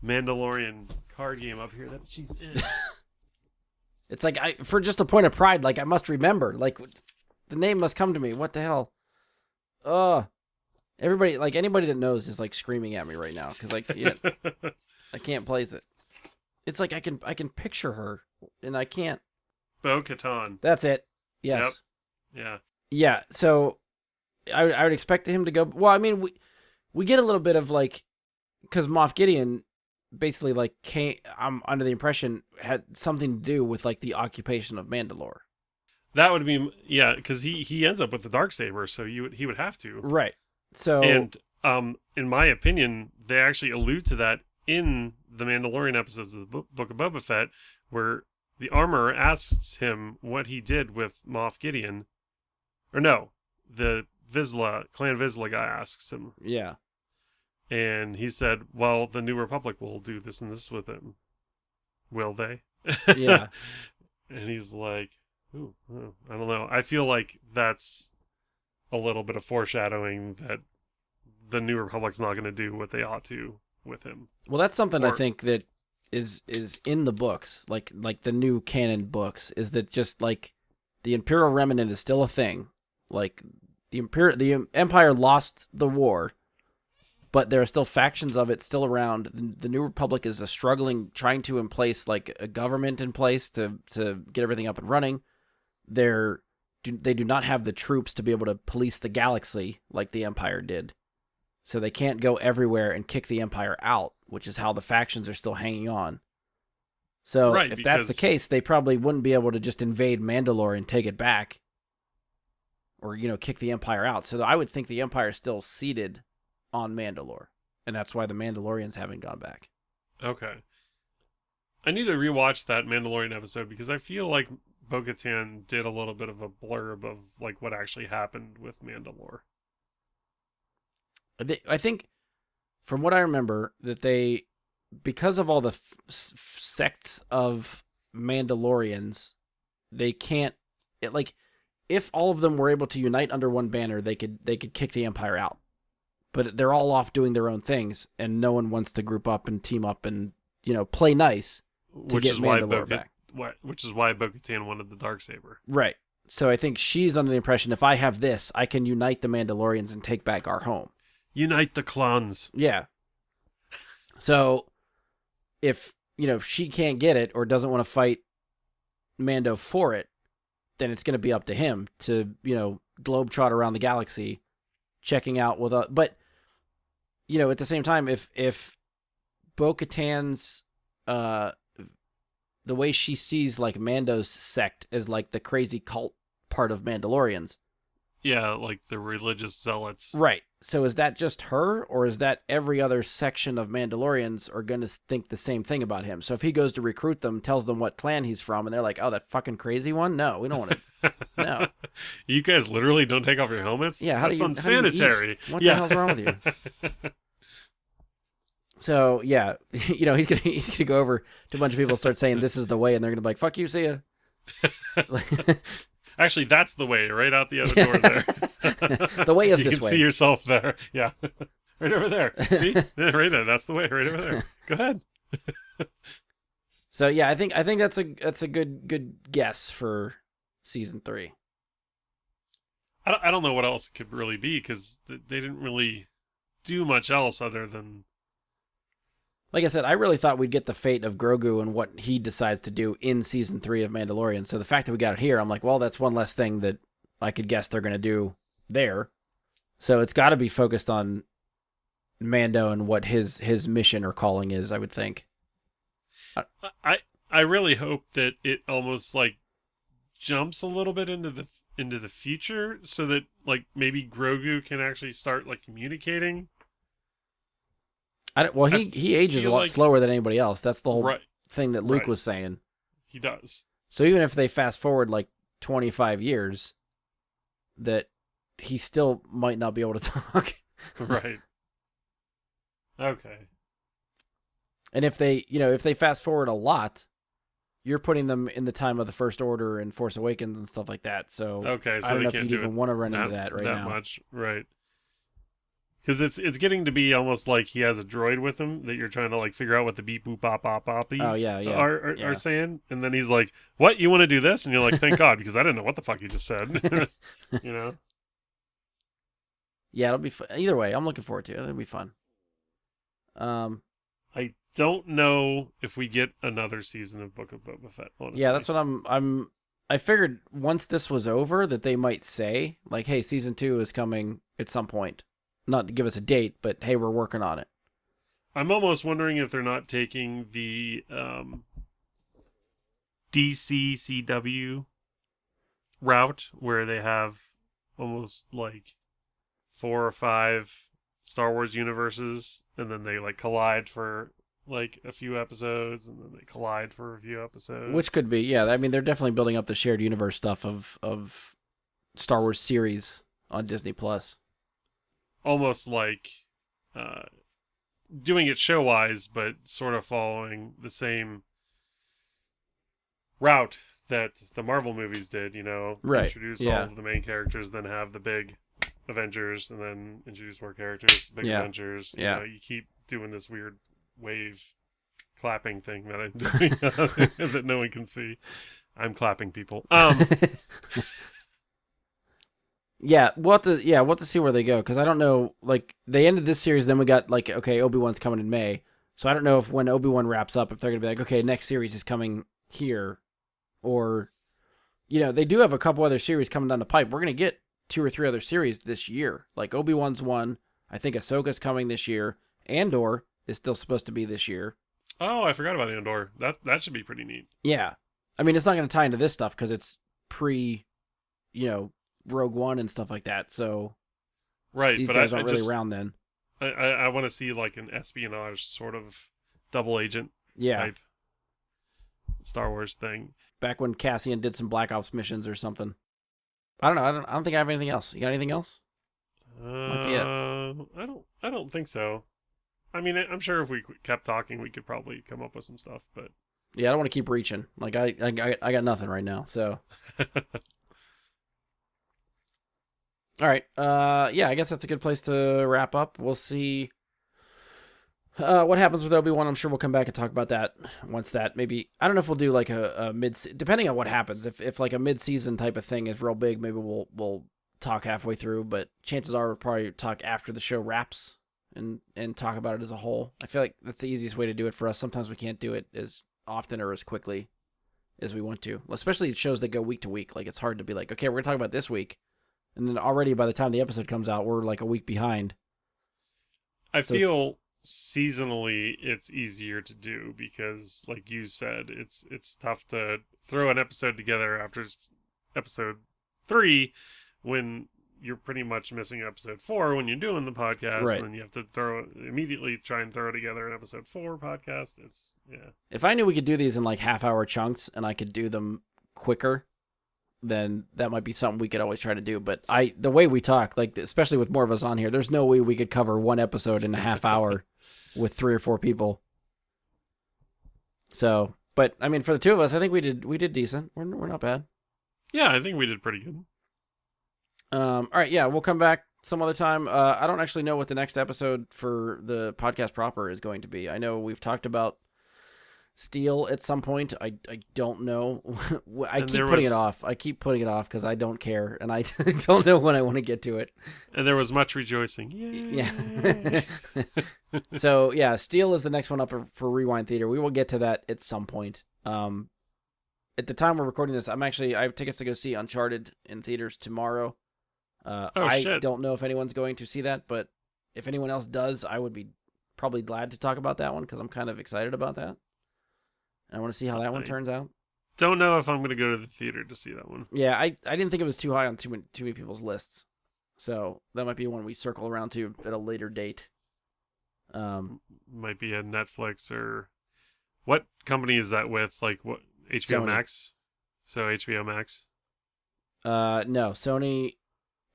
Mandalorian card game up here that she's in. It's like, for just a point of pride, like, I must remember. Like, the name must come to me. What the hell? Everybody, like, anybody that knows is, like, screaming at me right now. Because, like, yeah, I can't place it. It's like I can picture her, and I can't. Bo-Katan. That's it. Yes. Yep. Yeah. Yeah, so I would expect him to go. Well, I mean, we get a little bit of, like, because Moff Gideon basically, like, I'm under the impression had something to do with, like, the occupation of Mandalore. That would be, yeah, because he ends up with the Darksaber, so he would have to. Right. So, and in my opinion, they actually allude to that in the Mandalorian episodes of the Book of Boba Fett, where the armorer asks him what he did with Moff Gideon. Or no, the Clan Vizsla guy asks him. Yeah. And he said, well, the New Republic will do this and this with him. Will they? Yeah. And he's like, ooh, I don't know. I feel like that's a little bit of foreshadowing that the New Republic's not going to do what they ought to with him. Well, that's something I think that is in the books, like the new canon books, is that just, like, the Imperial Remnant is still a thing. Like, the Empire lost the war, but there are still factions of it still around. The New Republic is trying to in place, like, a government in place to get everything up and running. They do not have the troops to be able to police the galaxy like the Empire did. So they can't go everywhere and kick the Empire out, which is how the factions are still hanging on. So if that's the case, they probably wouldn't be able to just invade Mandalore and take it back. Or, you know, kick the Empire out. So I would think the Empire is still seated on Mandalore. And that's why the Mandalorians haven't gone back. Okay. I need to rewatch that Mandalorian episode because I feel like Bo-Katan did a little bit of a blurb of, like, what actually happened with Mandalore. I think, from what I remember, that they, because of all the sects of Mandalorians, they can't, if all of them were able to unite under one banner, they could kick the Empire out. But they're all off doing their own things, and no one wants to group up and team up and, you know, play nice to get Mandalore back. Which is why Bo-Katan wanted the Darksaber. Right. So I think she's under the impression, if I have this, I can unite the Mandalorians and take back our home. Unite the clans. Yeah. So if, you know, she can't get it or doesn't want to fight Mando for it, then it's going to be up to him to, you know, globetrot around the galaxy, checking out with but, you know, at the same time, if Bo-Katan's, the way she sees, like, Mando's sect as, like, the crazy cult part of Mandalorians, Yeah, like the religious zealots. Right. So is that just her, or is that every other section of Mandalorians are going to think the same thing about him? So if he goes to recruit them, tells them what clan he's from, and they're like, oh, that fucking crazy one? No, we don't want to. No. You guys literally don't take off your helmets? Yeah, That's unsanitary. What the hell's wrong with you? So, yeah, he's gonna go over to a bunch of people, start saying this is the way, and they're going to be like, fuck you, see ya. Actually, that's the way, right out the other door there. The way is you this can way. see yourself there. Yeah. Right over there. See? Yeah, right there. That's the way, right over there. Go ahead. So, yeah, I think that's a good guess for season 3. I don't know what else it could really be, because they didn't really do much else other than... Like I said, I really thought we'd get the fate of Grogu and what he decides to do in season 3 of Mandalorian. So the fact that we got it here, I'm like, well, that's one less thing that I could guess they're going to do there. So it's got to be focused on Mando and what his mission or calling is, I would think. I really hope that it almost like jumps a little bit into the future, so that like maybe Grogu can actually start like communicating. He ages a lot slower than anybody else. That's the whole thing that Luke was saying. He does. So even if they fast forward like 25 years, that he still might not be able to talk. Right. Okay. And if they fast forward a lot, you're putting them in the time of the First Order and Force Awakens and stuff like that. So, okay, so I don't know if can't you'd even want to run into that right now. That much, right? Because it's getting to be almost like he has a droid with him that you're trying to like figure out what the beep boop bop bop boppies are saying, and then he's like, "What, you want to do this?" And you're like, "Thank God," because I didn't know what the fuck he just said. You know? Yeah, it'll be fun. Either way, I'm looking forward to it. It'll be fun. I don't know if we get another season of Book of Boba Fett. Honestly. Yeah, that's what I figured once this was over that they might say like, "Hey, season 2 is coming at some point." Not to give us a date, but hey, we're working on it. I'm almost wondering if they're not taking the DCCW route where they have almost like 4 or 5 Star Wars universes, and then they like collide for like a few episodes, and then they collide for a few episodes. Which could be, yeah. I mean, they're definitely building up the shared universe stuff of Star Wars series on Disney Plus. Almost like doing it show-wise, but sort of following the same route that the Marvel movies did, Right. Introduce all of the main characters, then have the big Avengers, and then introduce more characters, big Avengers. You keep doing this weird wave clapping thing that I'm doing that no one can see. I'm clapping people. Yeah, we'll have to see where they go, because I don't know, like, they ended this series, then we got, like, okay, Obi-Wan's coming in May, so I don't know if when Obi-Wan wraps up, if they're going to be like, okay, next series is coming here, or, they do have a couple other series coming down the pipe. We're going to get 2 or 3 other series this year, like Obi-Wan's one, I think Ahsoka's coming this year, Andor is still supposed to be this year. Oh, I forgot about Andor. That should be pretty neat. Yeah. I mean, it's not going to tie into this stuff, because it's Rogue One and stuff like that, so right, these but guys aren't really around then. I want to see like an espionage sort of double agent type Star Wars thing. Back when Cassian did some Black Ops missions or something. I don't know. I don't think I have anything else. You got anything else? Might be it. I don't think so. I mean, I'm sure if we kept talking, we could probably come up with some stuff, but yeah, I don't want to keep reaching. Like I got nothing right now, so. All right. Yeah, I guess that's a good place to wrap up. We'll see what happens with Obi-Wan. I'm sure we'll come back and talk about that once that maybe, I don't know if we'll do like a mid, depending on what happens. If like a mid-season type of thing is real big, maybe we'll talk halfway through, but chances are we'll probably talk after the show wraps and talk about it as a whole. I feel like that's the easiest way to do it for us. Sometimes we can't do it as often or as quickly as we want to, especially shows that go week to week. Like it's hard to be like, okay, we're going to talk about this week. And then already by the time the episode comes out, we're like a week behind. I feel seasonally it's easier to do because, like you said, it's tough to throw an episode together after episode 3 when you're pretty much missing episode 4 when you're doing the podcast, Right. and then you have to immediately try and throw together an episode 4 podcast. It's If I knew we could do these in like half-hour chunks and I could do them quicker, then that might be something we could always try to do. But the way we talk, like especially with more of us on here, there's no way we could cover one episode in a half hour with 3 or 4 people. So, but I mean, for the two of us, I think we did decent. We're not bad. Yeah, I think we did pretty good. All right, yeah, we'll come back some other time. I don't actually know what the next episode for the podcast proper is going to be. I know we've talked about Steel at some point. I don't know. I keep putting it off. I keep putting it off because I don't care, and I don't know when I want to get to it. And there was much rejoicing. Yay. Yeah. So, yeah, Steel is the next one up for Rewind Theater. We will get to that at some point. At the time we're recording this, I have tickets to go see Uncharted in theaters tomorrow. I don't know if anyone's going to see that, but if anyone else does, I would be probably glad to talk about that one because I'm kind of excited about that. I want to see how that one turns out. Don't know if I'm going to go to the theater to see that one. Yeah, I didn't think it was too high on too many people's lists. So that might be one we circle around to at a later date. Might be a Netflix or... What company is that with? Like, what? HBO Sony. Max? So HBO Max? No, Sony...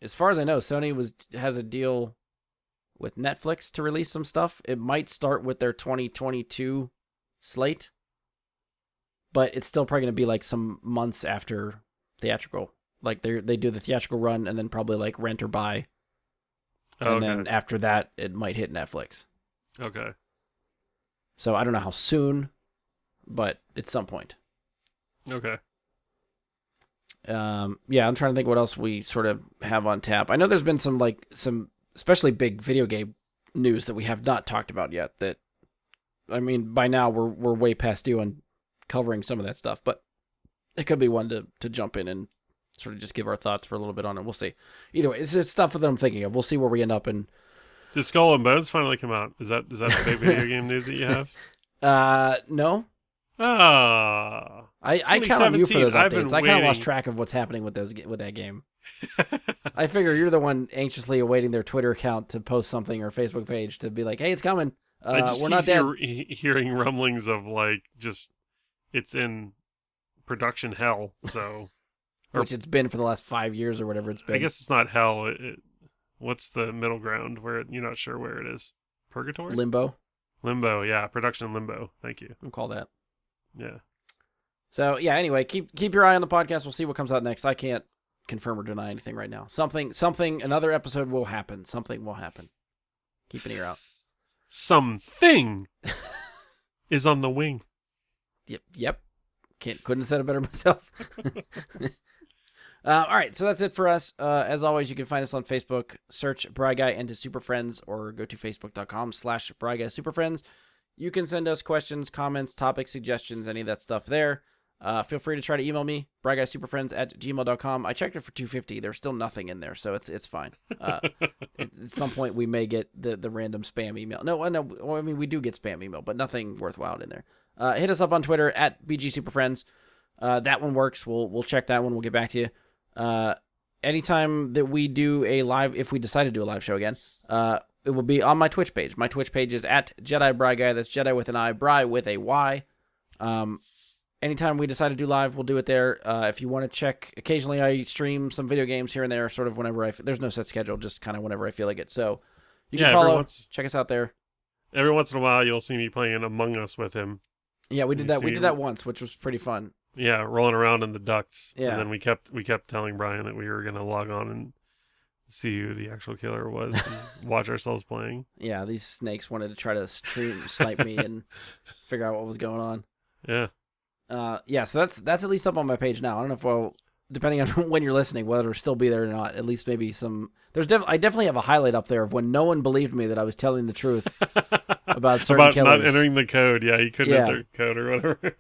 As far as I know, Sony has a deal with Netflix to release some stuff. It might start with their 2022 slate, but it's still probably going to be like some months after theatrical. Like they do the theatrical run and then probably like rent or buy. And then after that, it might hit Netflix. Okay. So I don't know how soon, but at some point. Okay. Yeah, I'm trying to think what else we sort of have on tap. I know there's been some especially big video game news that we have not talked about yet. That, I mean, by now we're way past due on covering some of that stuff, but it could be one to jump in and sort of just give our thoughts for a little bit on it. We'll see. Either way, it's stuff that I'm thinking of. We'll see where we end up. And did Skull and Bones finally come out? Is that the big video game news that you have? No. Ah. I count on you for those I've updates. been I kind of lost waiting. track of what's happening with that game. I figure you're the one anxiously awaiting their Twitter account to post something or Facebook page to be like, "Hey, it's coming. We're not dead." Hearing rumblings of like just it's in production hell. So, Which it's been for the last 5 years or whatever it's been. I guess it's not hell. What's the middle ground where you're not sure where it is? Purgatory? Limbo. Limbo, yeah, production limbo. Thank you. We'll call that. Yeah. So yeah. Anyway, keep your eye on the podcast. We'll see what comes out next. I can't confirm or deny anything right now. Something. Another episode will happen. Something will happen. Keep an ear out. Something is on the wing. Yep. Couldn't have said it better myself. All right, so that's it for us. As always, you can find us on Facebook. Search Bry Guy into Super Friends or go to facebook.com/Bry Guy Super Friends. You can send us questions, comments, topic suggestions, any of that stuff there. Feel free to try to email me, bryguysuperfriends@gmail.com. I checked it for 250. There's still nothing in there, so it's fine. At some point, we may get the random spam email. No, well, I mean, we do get spam email, but nothing worthwhile in there. Hit us up on Twitter @BGSuperFriends. That one works. We'll check that one. We'll get back to you. Anytime that we do a live, if we decide to do a live show again, it will be on my Twitch page. My Twitch page is @JediBryGuy. That's Jedi with an I, Bry with a Y. Anytime we decide to do live, we'll do it there. If you want to check, occasionally I stream some video games here and there, sort of whenever there's no set schedule, just kind of whenever I feel like it. So you can follow, check us out there. Every once in a while, you'll see me playing Among Us with him. Yeah, we did that. We did that once, which was pretty fun. Yeah, rolling around in the ducts. Yeah. And then we kept telling Brian that we were going to log on and see who the actual killer was and watch ourselves playing. Yeah, these snakes wanted to try to snipe me and figure out what was going on. Yeah. Yeah, so that's at least up on my page now. I don't know if depending on when you're listening, whether it'll still be there or not, at least maybe some... I definitely have a highlight up there of when no one believed me that I was telling the truth about certain killers. Not entering the code. Yeah, you couldn't enter the code or whatever.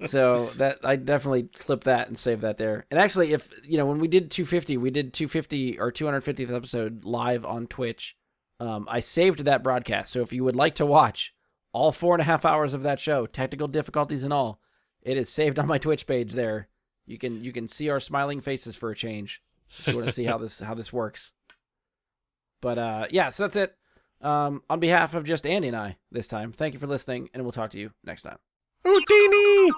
So that I definitely clip that and save that there. And actually, if when we did 250, we did 250 or 250th episode live on Twitch. I saved that broadcast. So if you would like to watch all 4.5 hours of that show, technical difficulties and all, it is saved on my Twitch page there. You can see our smiling faces for a change. if you want to see how this works. But yeah, so that's it. On behalf of just Andy and I this time, thank you for listening, and we'll talk to you next time. Houdini!